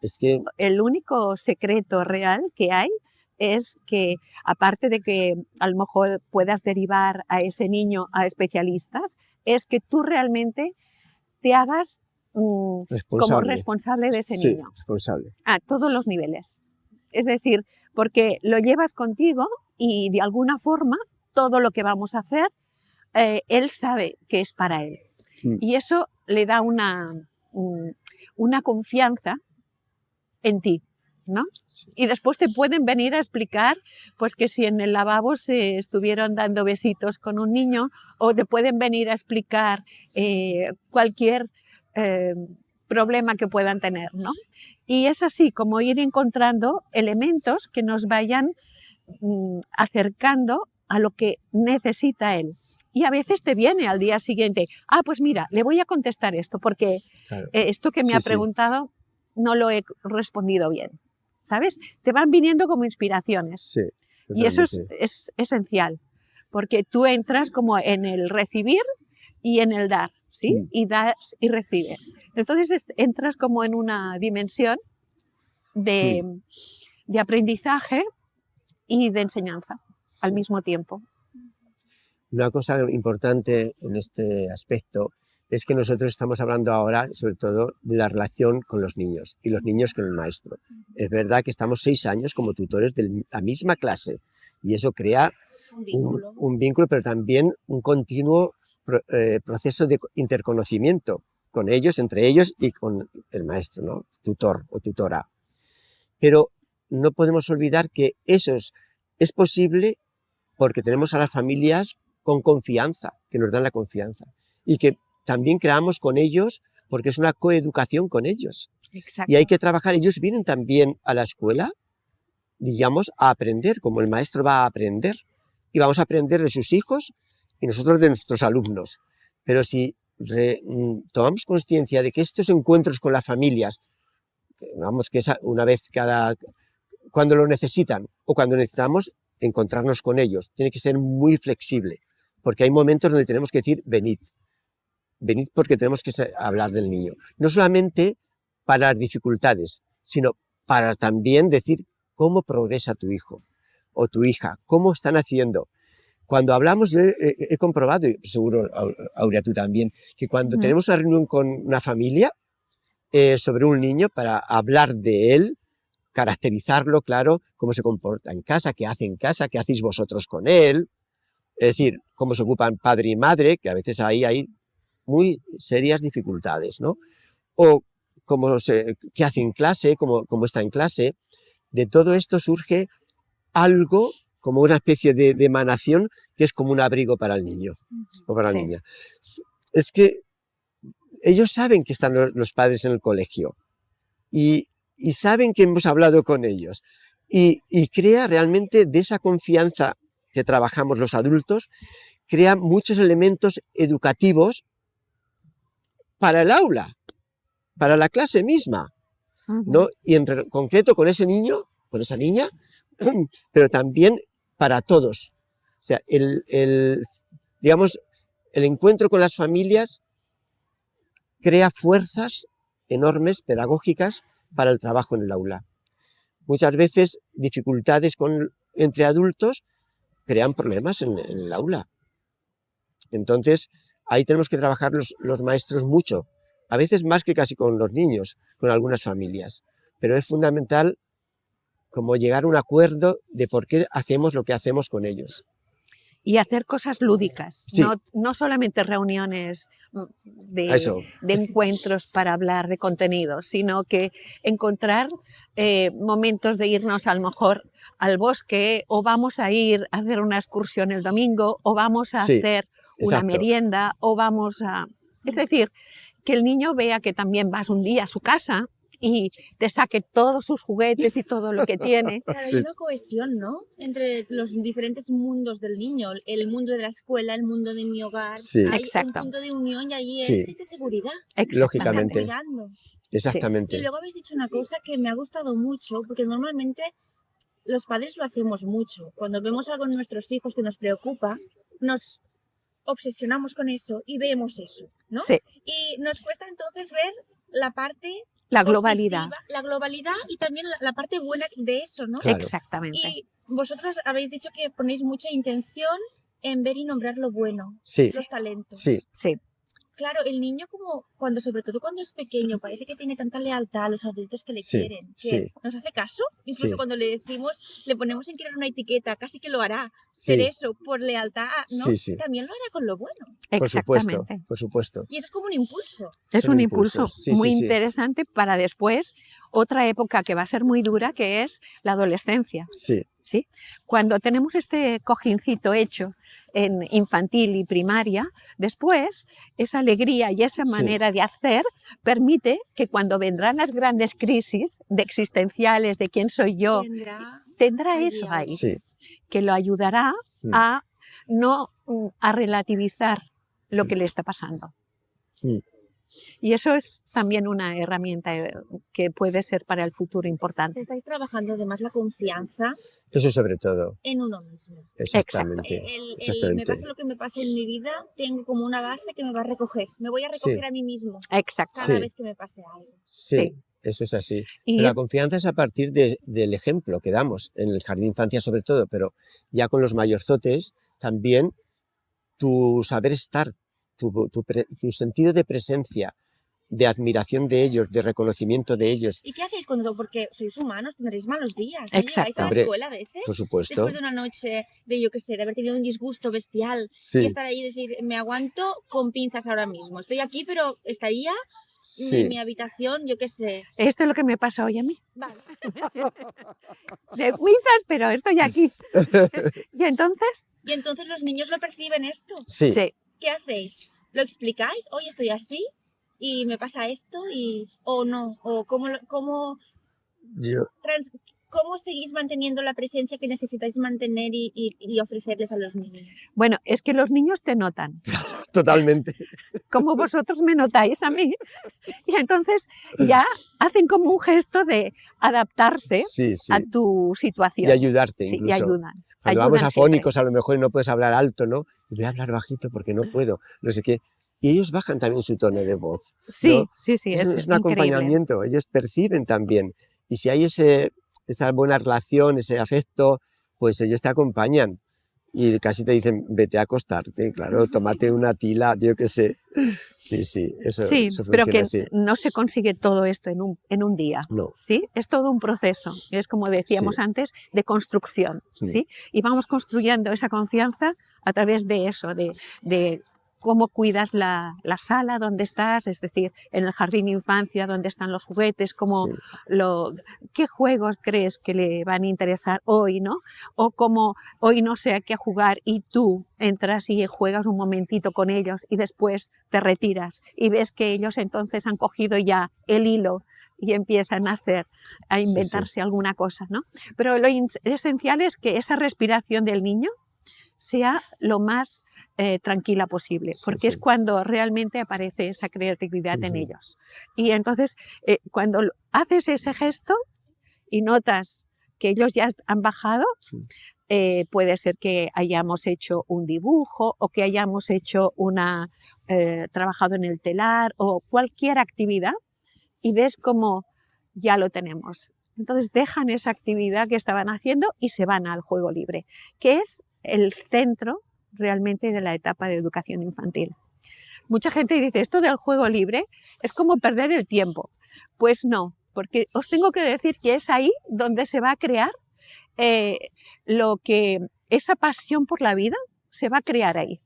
Es que el único secreto real que hay es que, aparte de que a lo mejor puedas derivar a ese niño a especialistas, es que tú realmente te hagas como responsable de ese niño. Responsable. A todos los niveles. Es decir, porque lo llevas contigo y de alguna forma todo lo que vamos a hacer, él sabe que es para él. Y eso le da una confianza en ti, ¿no? Sí. Y después te pueden venir a explicar, pues que si en el lavabo se estuvieron dando besitos con un niño, o te pueden venir a explicar cualquier problema que puedan tener, ¿no? Y es así como ir encontrando elementos que nos vayan acercando a lo que necesita él. Y a veces te viene al día siguiente, pues mira, le voy a contestar esto, porque claro, esto que me ha preguntado no lo he respondido bien, ¿sabes? Te van viniendo como inspiraciones. Sí, y eso es esencial, porque tú entras como en el recibir y en el dar, ¿sí? Y das y recibes. Entonces entras como en una dimensión de aprendizaje y de enseñanza al mismo tiempo. Una cosa importante en este aspecto es que nosotros estamos hablando ahora, sobre todo, de la relación con los niños y los niños con el maestro. Es verdad que estamos 6 años como tutores de la misma clase y eso crea un vínculo, pero también un continuo proceso de interconocimiento con ellos, entre ellos y con el maestro, ¿no? Tutor o tutora. Pero no podemos olvidar que eso es posible porque tenemos a las familias con confianza, que nos dan la confianza, y que también creamos con ellos, porque es una coeducación con ellos. Exacto. Y hay que trabajar, ellos vienen también a la escuela, digamos, a aprender, como el maestro va a aprender, y vamos a aprender de sus hijos y nosotros de nuestros alumnos. Pero si tomamos conciencia de que estos encuentros con las familias, vamos, que es una vez cuando lo necesitan, o cuando necesitamos encontrarnos con ellos, tiene que ser muy flexible, porque hay momentos donde tenemos que decir, venid porque tenemos que hablar del niño. No solamente para las dificultades, sino para también decir cómo progresa tu hijo o tu hija, cómo están haciendo. Cuando hablamos, yo he comprobado, y seguro, Aurea, tú también, que cuando tenemos una reunión con una familia sobre un niño para hablar de él, caracterizarlo, claro, cómo se comporta en casa, qué hace en casa, qué hacéis vosotros con él, es decir, cómo se ocupan padre y madre, que a veces ahí hay muy serias dificultades, ¿no? O qué hace en clase, cómo está en clase. De todo esto surge algo como una especie de emanación que es como un abrigo para el niño o para la niña. Es que ellos saben que están los padres en el colegio y saben que hemos hablado con ellos y crea realmente de esa confianza que trabajamos los adultos, crea muchos elementos educativos para el aula, para la clase misma, ¿no? Y en concreto con ese niño, con esa niña, pero también para todos. O sea, digamos, el encuentro con las familias crea fuerzas enormes, pedagógicas, para el trabajo en el aula. Muchas veces dificultades entre adultos crean problemas en el aula. Entonces, ahí tenemos que trabajar los maestros mucho, a veces más que casi con los niños, con algunas familias. Pero es fundamental como llegar a un acuerdo de por qué hacemos lo que hacemos con ellos. Y hacer cosas lúdicas, Sí. no solamente reuniones Eso. de encuentros para hablar de contenidos, sino que encontrar momentos de irnos a lo mejor al bosque, o vamos a ir a hacer una excursión el domingo, o vamos a Sí, hacer una exacto. merienda, o vamos a... Es decir, que el niño vea que también vas un día a su casa y te saque todos sus juguetes y todo lo que tiene. Claro, hay Sí. una cohesión, ¿no? Entre los diferentes mundos del niño, el mundo de la escuela, el mundo de mi hogar. Sí. Hay Exacto. un punto de unión y allí él Sí. siente seguridad. Lógicamente. Está cuidando. Exactamente. Y luego habéis dicho una cosa que me ha gustado mucho, porque normalmente los padres lo hacemos mucho. Cuando vemos algo en nuestros hijos que nos preocupa, nos obsesionamos con eso y vemos eso, ¿no? Sí, Y nos cuesta entonces ver la parte la globalidad. positiva, la globalidad y también la parte buena de eso, ¿no? Claro. Exactamente. Y vosotros habéis dicho que ponéis mucha intención en ver y nombrar lo bueno, Sí, los talentos. sí, Sí, Claro, el niño sobre todo cuando es pequeño, parece que tiene tanta lealtad a los adultos que le Sí, quieren, que sí. nos hace caso, incluso Sí. cuando le decimos, le ponemos sin querer una etiqueta, casi que lo hará, ser sí, eso, por lealtad, ¿no? Sí, sí. También lo hará con lo bueno. por supuesto, exactamente. por supuesto. Y eso es como un impulso. Es Son un impulso impulsos. Sí, muy sí, sí. interesante para después otra época que va a ser muy dura, que es la adolescencia. Sí, ¿Sí? Cuando tenemos este cojincito hecho en infantil y primaria, después esa alegría y esa Sí. manera de hacer permite que cuando vendrán las grandes crisis de existenciales, de quién soy yo, tendrá Ay, eso Dios. ahí, sí, que lo ayudará Mm. a no a relativizar lo Mm. que le está pasando. Mm. Y eso es también una herramienta que puede ser para el futuro importante. Estáis trabajando además la confianza eso sobre todo, en uno mismo. exactamente. Me Exactamente. pase lo que me pase en mi vida, tengo como una base que me va a recoger. Me voy a recoger a mí mismo Exacto. cada Sí. vez que me pase algo. Sí, Sí. eso es así. Y Pero la confianza es a partir del ejemplo que damos, en el jardín de infancia sobre todo, pero ya con los mayorzotes también tu saber estar, tu sentido de presencia, de admiración de ellos, de reconocimiento de ellos, ¿Y qué hacéis porque sois humanos, tendréis malos días? ¿No Exacto. llegáis a la Hombre, escuela a veces? por supuesto. Después de una noche de, yo qué sé, de haber tenido un disgusto bestial y Sí, estar ahí y decir, me aguanto con pinzas ahora mismo. Estoy aquí, pero estaría en sí. mi habitación, yo qué sé. esto es lo que me pasa hoy a mí. Vale. De pinzas, pero estoy aquí. Y entonces, Y entonces los niños lo perciben esto. Sí, sí, ¿Qué hacéis? ¿Lo explicáis? Hoy estoy así y me pasa esto o no. O cómo seguís manteniendo la presencia que necesitáis mantener y ofrecerles a los niños. bueno, es que los niños te notan, totalmente. como vosotros me notáis a mí. Y entonces ya hacen como un gesto de adaptarse Sí, sí. a tu situación. Y ayudarte Sí, y incluso. ayudan. Cuando vamos ayudan afónicos a lo mejor y no puedes hablar alto, ¿no? Voy a hablar bajito porque no puedo, no sé qué. Y ellos bajan también su tono de voz. Sí, ¿no? sí, sí, es un increíble. acompañamiento, ellos perciben también. Y si hay esa buena relación, ese afecto, pues ellos te acompañan. Y casi te dicen, vete a acostarte, claro, tómate una tila, yo qué sé. Sí, sí, eso Sí, funciona pero que así. no se consigue todo esto en un día. No, ¿Sí? Es todo un proceso, es como decíamos Sí. antes, de construcción, Sí. ¿sí? Y vamos construyendo esa confianza a través de eso, de cómo cuidas la sala donde estás, es decir, en el jardín de infancia, donde están los juguetes, cómo sí, qué juegos crees que le van a interesar hoy, ¿no? O como hoy no sé a qué jugar y tú entras y juegas un momentito con ellos y después te retiras y ves que ellos entonces han cogido ya el hilo y empiezan a inventarse alguna cosa, ¿no? Pero lo esencial es que esa respiración del niño sea lo más tranquila posible, porque es cuando realmente aparece esa creatividad en ellos. Y entonces, cuando haces ese gesto y notas que ellos ya han bajado, puede ser que hayamos hecho un dibujo o que hayamos hecho trabajado en el telar o cualquier actividad y ves cómo ya lo tenemos. Entonces dejan esa actividad que estaban haciendo y se van al juego libre, que es el centro realmente de la etapa de educación infantil. Mucha gente dice, esto del juego libre es como perder el tiempo. Pues no, porque os tengo que decir que es ahí donde se va a crear esa pasión por la vida, se va a crear ahí.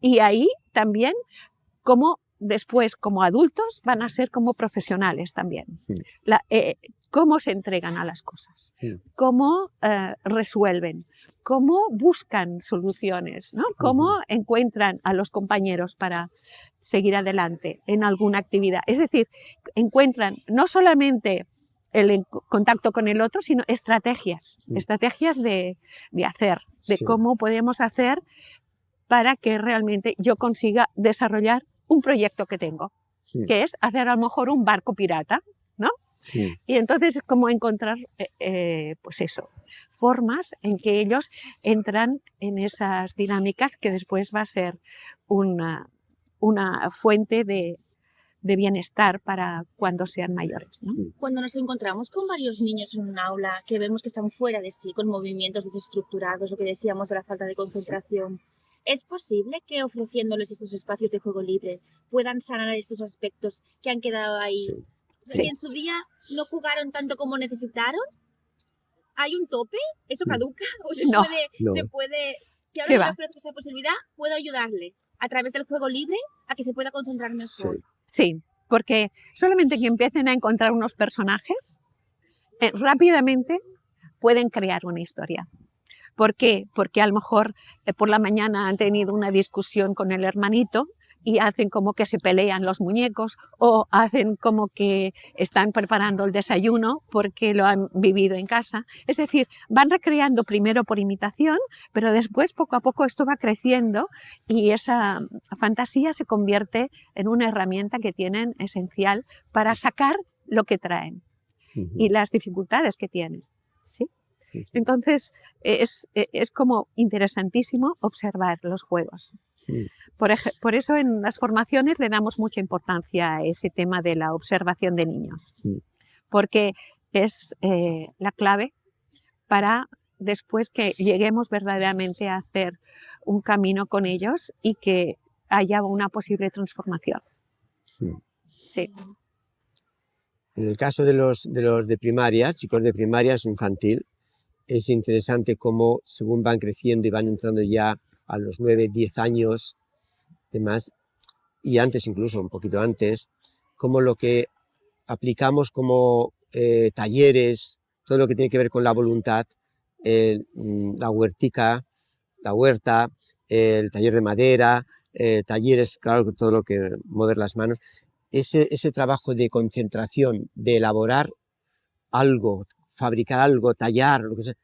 Y ahí también, como después, como adultos, van a ser como profesionales también. Cómo se entregan a las cosas, cómo resuelven, cómo buscan soluciones, ¿no? Cómo encuentran a los compañeros para seguir adelante en alguna actividad. Es decir, encuentran no solamente el contacto con el otro, sino estrategias de hacer, de cómo podemos hacer para que realmente yo consiga desarrollar un proyecto que tengo, que es hacer a lo mejor un barco pirata, ¿no? Y entonces como encontrar, pues eso, formas en que ellos entran en esas dinámicas que después va a ser una fuente de bienestar para cuando sean mayores, ¿no? Cuando nos encontramos con varios niños en un aula que vemos que están fuera de sí, con movimientos desestructurados, lo que decíamos de la falta de concentración, ¿es posible que ofreciéndoles estos espacios de juego libre puedan sanar estos aspectos que han quedado ahí? Que en su día no jugaron tanto como necesitaron. ¿Hay un tope? ¿Eso caduca? ¿O se puede, si ahora le ofrezco esa posibilidad, puedo ayudarle a través del juego libre a que se pueda concentrar mejor? Sí, porque solamente que empiecen a encontrar unos personajes, rápidamente pueden crear una historia. ¿Por qué? Porque a lo mejor por la mañana han tenido una discusión con el hermanito y hacen como que se pelean los muñecos, o hacen como que están preparando el desayuno porque lo han vivido en casa. Es decir, van recreando primero por imitación, pero después poco a poco esto va creciendo y esa fantasía se convierte en una herramienta que tienen esencial para sacar lo que traen y las dificultades que tienen, ¿sí? Entonces, es como interesantísimo observar los juegos. Por eso en las formaciones le damos mucha importancia a ese tema de la observación de niños, porque es la clave para después que lleguemos verdaderamente a hacer un camino con ellos y que haya una posible transformación. Sí. En el caso de los de primaria, chicos de primaria, es infantil, es interesante cómo según van creciendo y van entrando ya a los 9, 10 años, demás, y antes incluso, un poquito antes, cómo lo que aplicamos como talleres, todo lo que tiene que ver con la voluntad, la huerta, el taller de madera, talleres, claro, todo lo que mover las manos, ese trabajo de concentración, de elaborar algo, fabricar algo, tallar, lo que sea,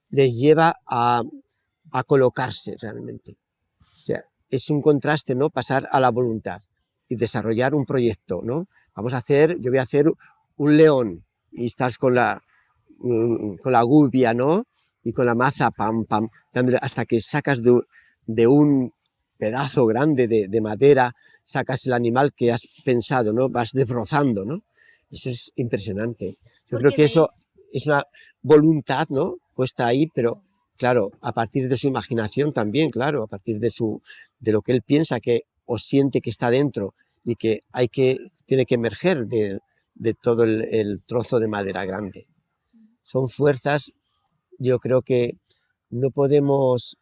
les lleva a colocarse realmente. O sea, es un contraste, ¿no? Pasar a la voluntad y desarrollar un proyecto, ¿no? Yo voy a hacer un león y estás con la gubia, ¿no? Y con la maza, pam, pam, dándole, hasta que sacas de un pedazo grande de madera, sacas el animal que has pensado, ¿no? Vas desbrozando, ¿no? Eso es impresionante. Yo creo que eso es una voluntad, ¿no? Puesta ahí, pero claro, a partir de su imaginación también, claro, a partir de lo que él piensa que o siente que está dentro y que tiene que emerger de todo el trozo de madera grande. Son fuerzas, yo creo que no podemos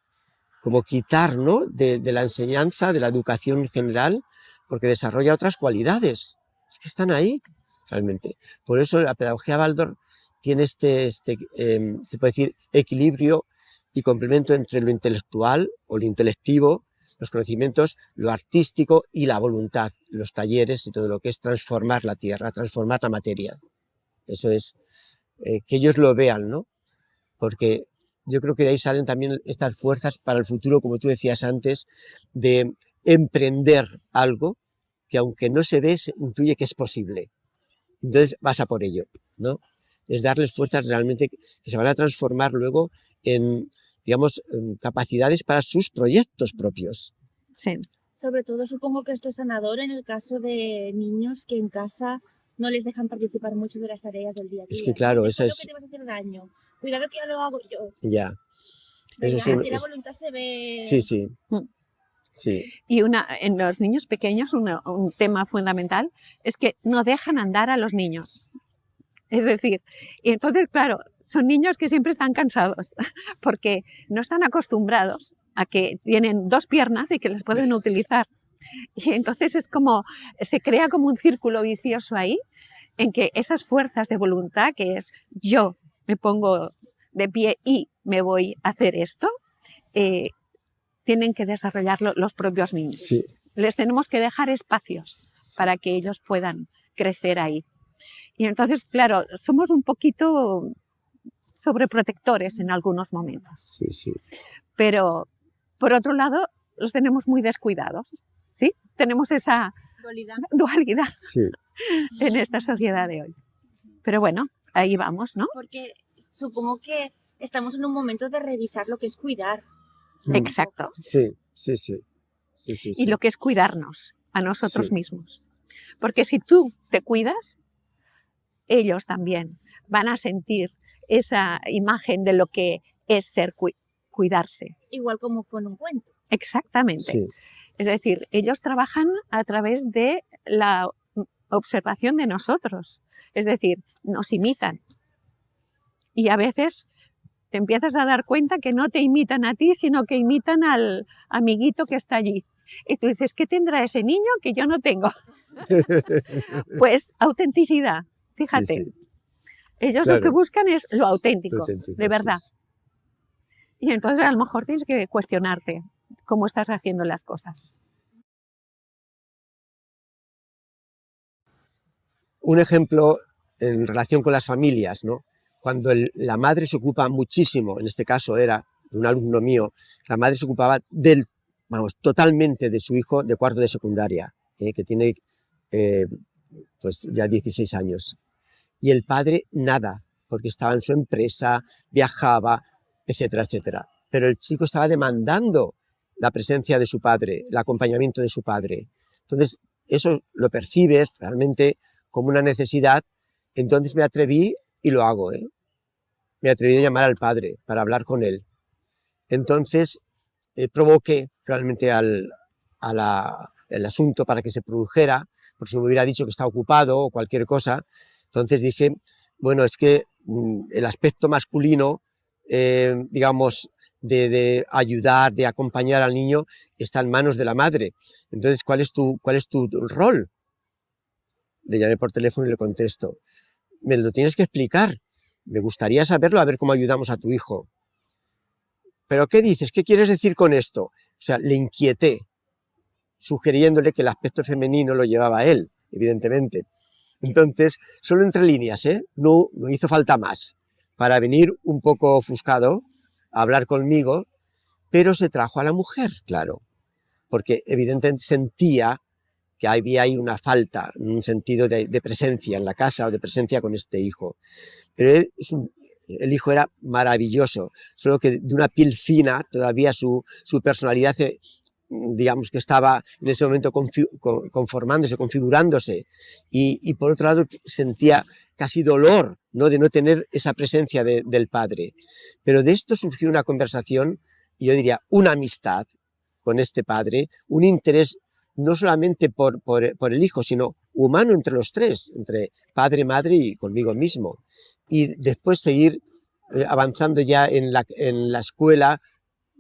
como quitar, ¿no? de la enseñanza, de la educación en general, porque desarrolla otras cualidades. Es que están ahí, realmente. Por eso la pedagogía Waldorf tiene se puede decir, equilibrio y complemento entre lo intelectual o lo intelectivo, los conocimientos, lo artístico y la voluntad, los talleres y todo lo que es transformar la tierra, transformar la materia. Eso es, que ellos lo vean, ¿no? Porque yo creo que de ahí salen también estas fuerzas para el futuro, como tú decías antes, de emprender algo que aunque no se ve, se intuye que es posible. Entonces vas a por ello, ¿no? Es darles fuerzas realmente que se van a transformar luego en, digamos, en capacidades para sus proyectos propios. Sí. Sobre todo supongo que esto es sanador en el caso de niños que en casa no les dejan participar mucho de las tareas del día a día. Es que claro, eso es... que te vas a hacer daño. Cuidado que ya lo hago yo. Ya. Eso es, la voluntad se ve... Sí, sí. Sí. Y en los niños pequeños un tema fundamental es que no dejan andar a los niños. Es decir, y entonces, claro, son niños que siempre están cansados porque no están acostumbrados a que tienen 2 piernas y que las pueden utilizar. Y entonces es como, se crea como un círculo vicioso ahí, en que esas fuerzas de voluntad, que es yo me pongo de pie y me voy a hacer esto, tienen que desarrollarlo los propios niños. Sí. Les tenemos que dejar espacios para que ellos puedan crecer ahí. Y entonces, claro, somos un poquito sobreprotectores en algunos momentos. Sí, sí. Pero, por otro lado, los tenemos muy descuidados, ¿sí? Tenemos esa dualidad Sí. en esta sociedad de hoy. Pero bueno, ahí vamos, ¿no? Porque supongo que estamos en un momento de revisar lo que es cuidar. Exacto. Sí, sí, sí. Sí, sí, Y sí. lo que es cuidarnos a nosotros Sí. mismos. Porque si tú te cuidas, ellos también van a sentir esa imagen de lo que es ser cuidarse. Igual como con un cuento. Exactamente. Sí. Es decir, ellos trabajan a través de la observación de nosotros. Es decir, nos imitan. Y a veces te empiezas a dar cuenta que no te imitan a ti, sino que imitan al amiguito que está allí. Y tú dices, ¿qué tendrá ese niño que yo no tengo? Pues autenticidad, fíjate. Sí, sí. Ellos Claro. lo que buscan es lo auténtico, Lo auténtico, de verdad. sí, sí. Y entonces a lo mejor tienes que cuestionarte cómo estás haciendo las cosas. Un ejemplo en relación con las familias, ¿no? Cuando la madre se ocupa muchísimo, en este caso era un alumno mío, la madre se ocupaba totalmente de su hijo de cuarto de secundaria, que tiene pues ya 16 años. Y el padre nada, porque estaba en su empresa, viajaba, etcétera, etcétera. Pero el chico estaba demandando la presencia de su padre, el acompañamiento de su padre. Entonces, eso lo percibes realmente como una necesidad. Entonces me atreví y lo hago, ¿eh? Me atreví a llamar al padre para hablar con él. Entonces provoqué realmente el asunto para que se produjera, porque si me hubiera dicho que está ocupado o cualquier cosa, entonces dije, bueno, es que el aspecto masculino, digamos, de ayudar, de acompañar al niño, está en manos de la madre. Entonces, ¿cuál es tu rol? Le llamé por teléfono y le contesto, me lo tienes que explicar, me gustaría saberlo, a ver cómo ayudamos a tu hijo. ¿Pero qué dices? ¿Qué quieres decir con esto? O sea, le inquieté, sugiriéndole que el aspecto femenino lo llevaba él, evidentemente. Entonces, solo entre líneas, no hizo falta más, para venir un poco ofuscado a hablar conmigo, pero se trajo a la mujer, claro, porque evidentemente sentía que había ahí una falta, un sentido de presencia en la casa o de presencia con este hijo. Pero el hijo era maravilloso, solo que de una piel fina, todavía su personalidad, digamos que estaba en ese momento conformándose, configurándose, y por otro lado sentía casi dolor, ¿no?, de no tener esa presencia del padre. Pero de esto surgió una conversación, y yo diría una amistad con este padre, un interés no solamente por el hijo, sino humano entre los tres, entre padre, madre y conmigo mismo. Y después seguir avanzando ya en la escuela,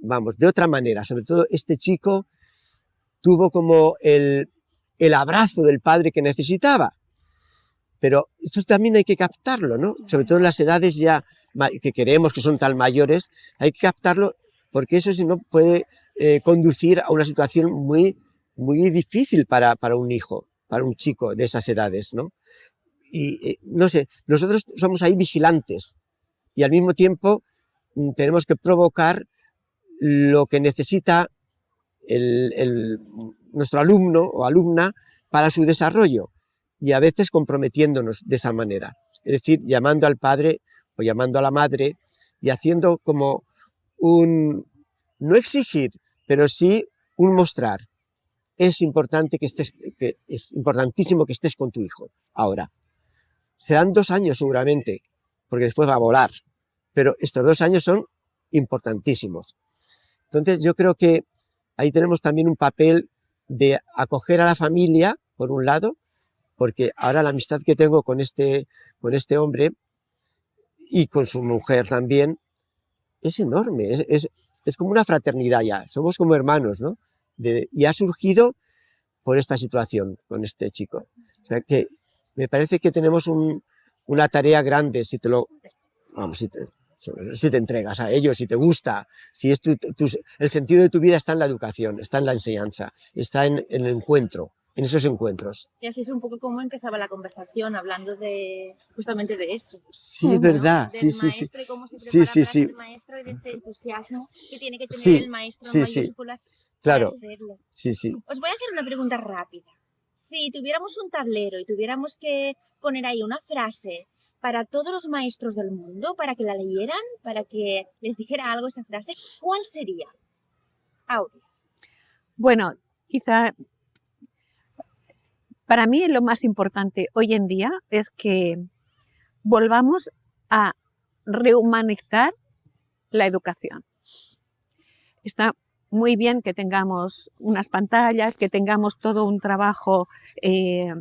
vamos, de otra manera. Sobre todo este chico tuvo como el abrazo del padre que necesitaba. Pero esto también hay que captarlo, ¿no? Sobre todo en las edades ya que queremos, que son tan mayores, hay que captarlo, porque eso si no puede conducir a una situación muy, muy difícil para un hijo, para un chico de esas edades, ¿no? Y no sé, nosotros somos ahí vigilantes y al mismo tiempo tenemos que provocar lo que necesita nuestro alumno o alumna para su desarrollo, y a veces comprometiéndonos de esa manera, es decir, llamando al padre o llamando a la madre y haciendo como no exigir, pero sí un mostrar. Es importante es importantísimo que estés con tu hijo ahora. Serán 2 años seguramente, porque después va a volar, pero estos 2 años son importantísimos. Entonces yo creo que ahí tenemos también un papel de acoger a la familia, por un lado, porque ahora la amistad que tengo con este hombre y con su mujer también es enorme, es como una fraternidad ya, somos como hermanos, ¿no? Y ha surgido por esta situación con este chico. O sea que me parece que tenemos una tarea grande si te entregas a ellos, si te gusta, si es el sentido de tu vida está en la educación, está en la enseñanza, está en el encuentro, en esos encuentros. Y así es un poco como empezaba la conversación, hablando justamente de eso. Sí, es verdad, Del sí. maestro y cómo se prepara para ser maestro y de este entusiasmo que tiene que tener el maestro en mayúsculas para hacerlo. Sí. Os voy a hacer una pregunta rápida. Si tuviéramos un tablero y tuviéramos que poner ahí una frase para todos los maestros del mundo, para que la leyeran, para que les dijera algo esa frase, ¿cuál sería? Aurea. Bueno, quizá para mí lo más importante hoy en día es que volvamos a rehumanizar la educación. Está muy bien que tengamos unas pantallas, que tengamos todo un trabajo que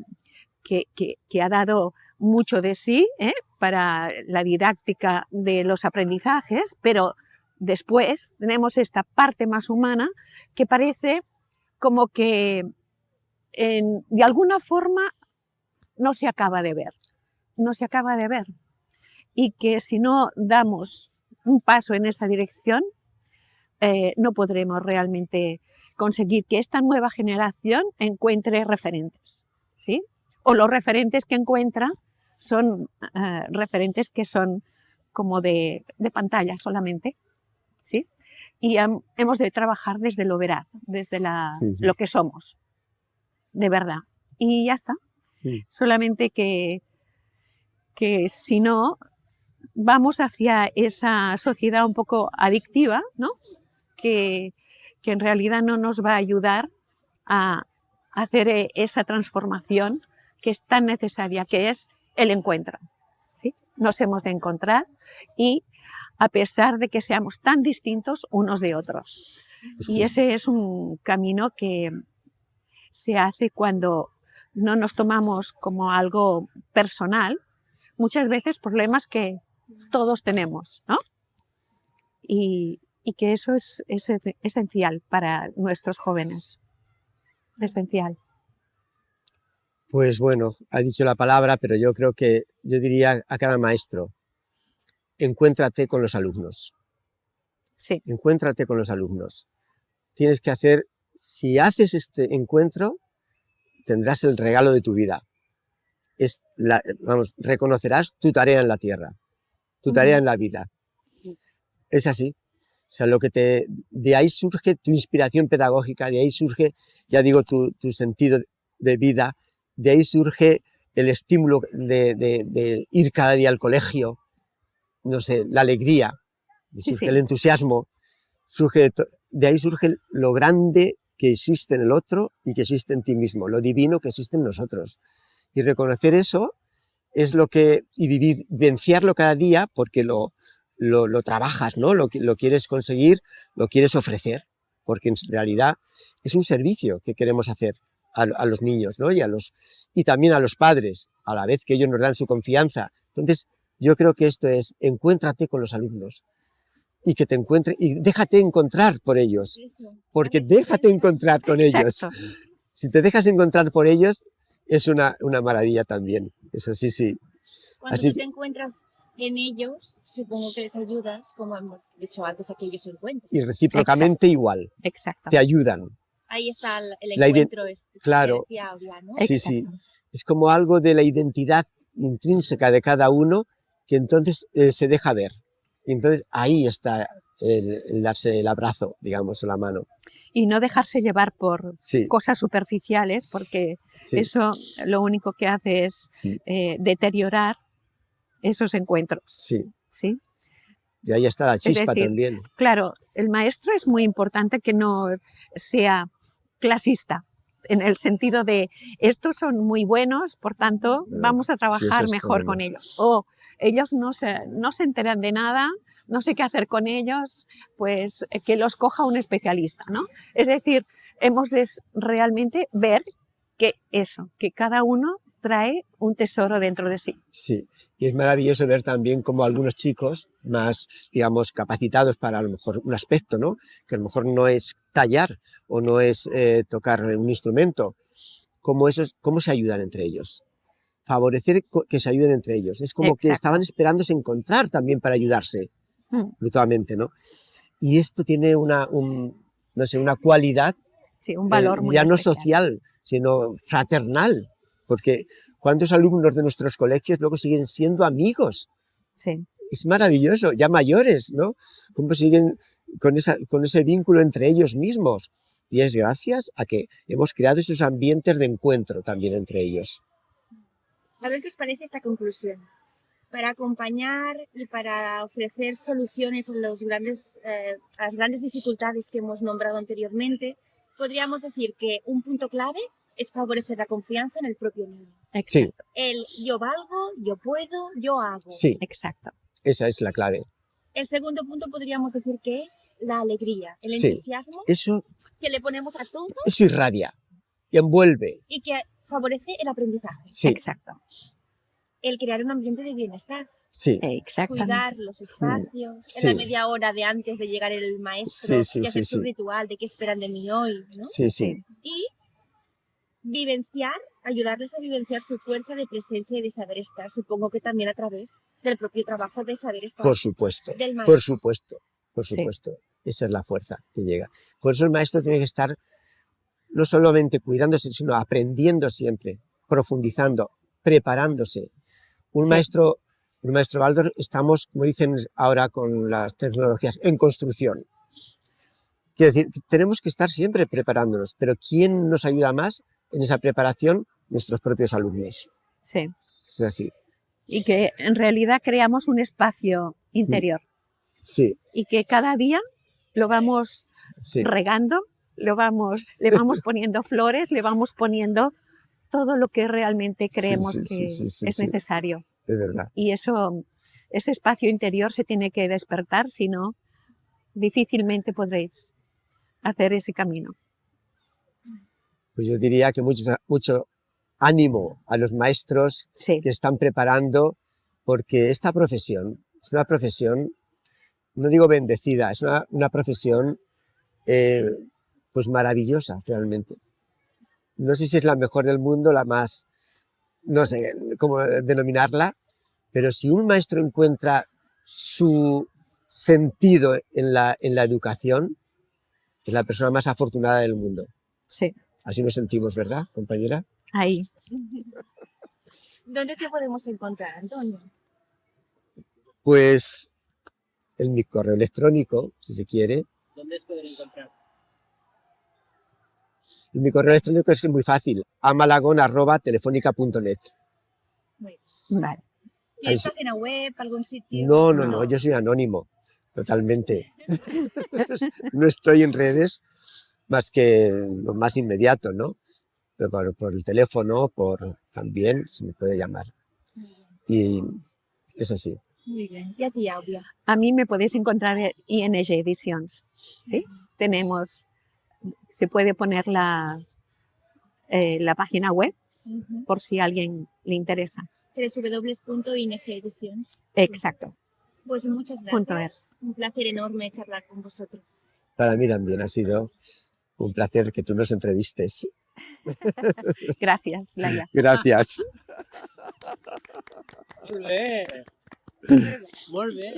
ha dado mucho de sí para la didáctica de los aprendizajes, pero después tenemos esta parte más humana que parece como que de alguna forma no se acaba de ver, y que si no damos un paso en esa dirección, no podremos realmente conseguir que esta nueva generación encuentre referentes, ¿sí? O los referentes que encuentra son referentes que son como de pantalla solamente, ¿sí? Y hemos de trabajar desde lo veraz, desde lo que somos, de verdad. Y ya está. Sí. Solamente que si no, vamos hacia esa sociedad un poco adictiva, ¿no? Que en realidad no nos va a ayudar a hacer esa transformación que es tan necesaria, que es el encuentro, ¿sí? Nos hemos de encontrar, y a pesar de que seamos tan distintos unos de otros. Y ese es un camino que se hace cuando no nos tomamos como algo personal, muchas veces problemas que todos tenemos, ¿no? Y que eso es esencial para nuestros jóvenes, esencial. Pues bueno, ha dicho la palabra, pero yo creo que yo diría a cada maestro, encuéntrate con los alumnos. Sí. Encuéntrate con los alumnos. Tienes que hacer, si haces este encuentro, tendrás el regalo de tu vida. Reconocerás tu tarea en la tierra, tu tarea en la vida. Es así. O sea, de ahí surge tu inspiración pedagógica, de ahí surge, ya digo, tu sentido de vida, de ahí surge el estímulo de ir cada día al colegio, no sé, la alegría, surge el entusiasmo, de ahí surge lo grande que existe en el otro y que existe en ti mismo, lo divino que existe en nosotros. Y reconocer eso es y vivenciarlo cada día, porque lo trabajas, ¿no? Lo quieres conseguir, lo quieres ofrecer, porque en realidad es un servicio que queremos hacer a los niños, ¿no? Y también a los padres, a la vez que ellos nos dan su confianza. Entonces, yo creo que esto es, encuéntrate con los alumnos y que te encuentre, y déjate encontrar por ellos, porque déjate encontrar con ellos. Si te dejas encontrar por ellos, es una maravilla también, eso sí. Cuando tú te encuentras en ellos, supongo que les ayudas, como hemos dicho antes, a que ellos se encuentren. Y recíprocamente igual. Exacto. Te ayudan. Ahí está el encuentro, claro, que decía Aurea, ¿no? Sí. Es como algo de la identidad intrínseca de cada uno que entonces se deja ver. Y entonces ahí está el darse el abrazo, digamos, o la mano. Y no dejarse llevar por cosas superficiales, porque eso lo único que hace es deteriorar esos encuentros. Sí. Y ahí está la chispa también. Claro, el maestro es muy importante que no sea clasista, en el sentido de estos son muy buenos, por tanto vamos a trabajar mejor con ellos. O ellos no se enteran de nada, no sé qué hacer con ellos, pues que los coja un especialista, ¿no? Es decir, hemos de realmente ver que cada uno trae un tesoro dentro de sí. Sí, y es maravilloso ver también cómo algunos chicos más, digamos, capacitados para a lo mejor un aspecto, ¿no? Que a lo mejor no es tallar o no es tocar un instrumento, cómo se ayudan entre ellos. Favorecer que se ayuden entre ellos. Es como que estaban esperándose encontrar también para ayudarse mutuamente, ¿no? Y esto tiene no sé, una cualidad, sí, un valor muy ya no especial. social, sino fraternal, porque ¿cuántos alumnos de nuestros colegios luego siguen siendo amigos? Sí. Es maravilloso, ya mayores, ¿no? Cómo siguen con ese vínculo entre ellos mismos. Y es gracias a que hemos creado esos ambientes de encuentro también entre ellos. A ver qué os parece esta conclusión. Para acompañar y para ofrecer soluciones a las grandes dificultades que hemos nombrado anteriormente, podríamos decir que un punto clave es favorecer la confianza en el propio niño. Sí. El yo valgo, yo puedo, yo hago. Sí. Exacto. Esa es la clave. El segundo punto podríamos decir que es la alegría, el entusiasmo que le ponemos a todo. Eso irradia y envuelve. Y que favorece el aprendizaje. Sí. Exacto. El crear un ambiente de bienestar. Sí. Cuidar los espacios, en la media hora de antes de llegar el maestro, y hacer su ritual de qué esperan de mí hoy, ¿no? Sí. Y ayudarles a vivenciar su fuerza de presencia y de saber estar, supongo que también a través del propio trabajo de saber estar. Por supuesto, del maestro. por supuesto. Esa es la fuerza que llega. Por eso el maestro tiene que estar no solamente cuidándose, sino aprendiendo siempre, profundizando, preparándose. Un maestro Waldorf, estamos, como dicen ahora con las tecnologías, en construcción. Quiero decir, tenemos que estar siempre preparándonos, pero ¿quién nos ayuda más en esa preparación? Nuestros propios alumnos. Sí. Es así. Y que en realidad creamos un espacio interior. Sí. Y que cada día lo vamos regando, le vamos poniendo flores, le vamos poniendo todo lo que realmente creemos que es necesario. Es verdad. Y ese espacio interior se tiene que despertar, si no, difícilmente podréis hacer ese camino. Pues yo diría que mucho ánimo a los maestros que están preparando, porque esta profesión es una profesión, no digo bendecida, es una profesión pues maravillosa realmente. No sé si es la mejor del mundo, la más, no sé cómo denominarla, pero si un maestro encuentra su sentido en la educación, es la persona más afortunada del mundo. Sí. Así nos sentimos, ¿verdad, compañera? Ahí. ¿Dónde te podemos encontrar, Antonio? Pues en mi correo electrónico, si se quiere. ¿Dónde os pueden encontrar? En mi correo electrónico es muy fácil, amalagon@telefonica.net. Vale. ¿Tienes página web, algún sitio? No, yo soy anónimo, totalmente. No estoy en redes más que lo más inmediato, ¿no? Pero por el teléfono, también se me puede llamar. Y es así. Muy bien. ¿Y a ti, Aurea? A mí me podéis encontrar en ING Editions. ¿Sí? Se puede poner la página web por si a alguien le interesa. www.ingeditions. Exacto. Pues muchas gracias. Un placer enorme charlar con vosotros. Para mí también ha sido un placer que tú nos entrevistes. Gracias, Laia. Gracias. Molt bé. Molt bé.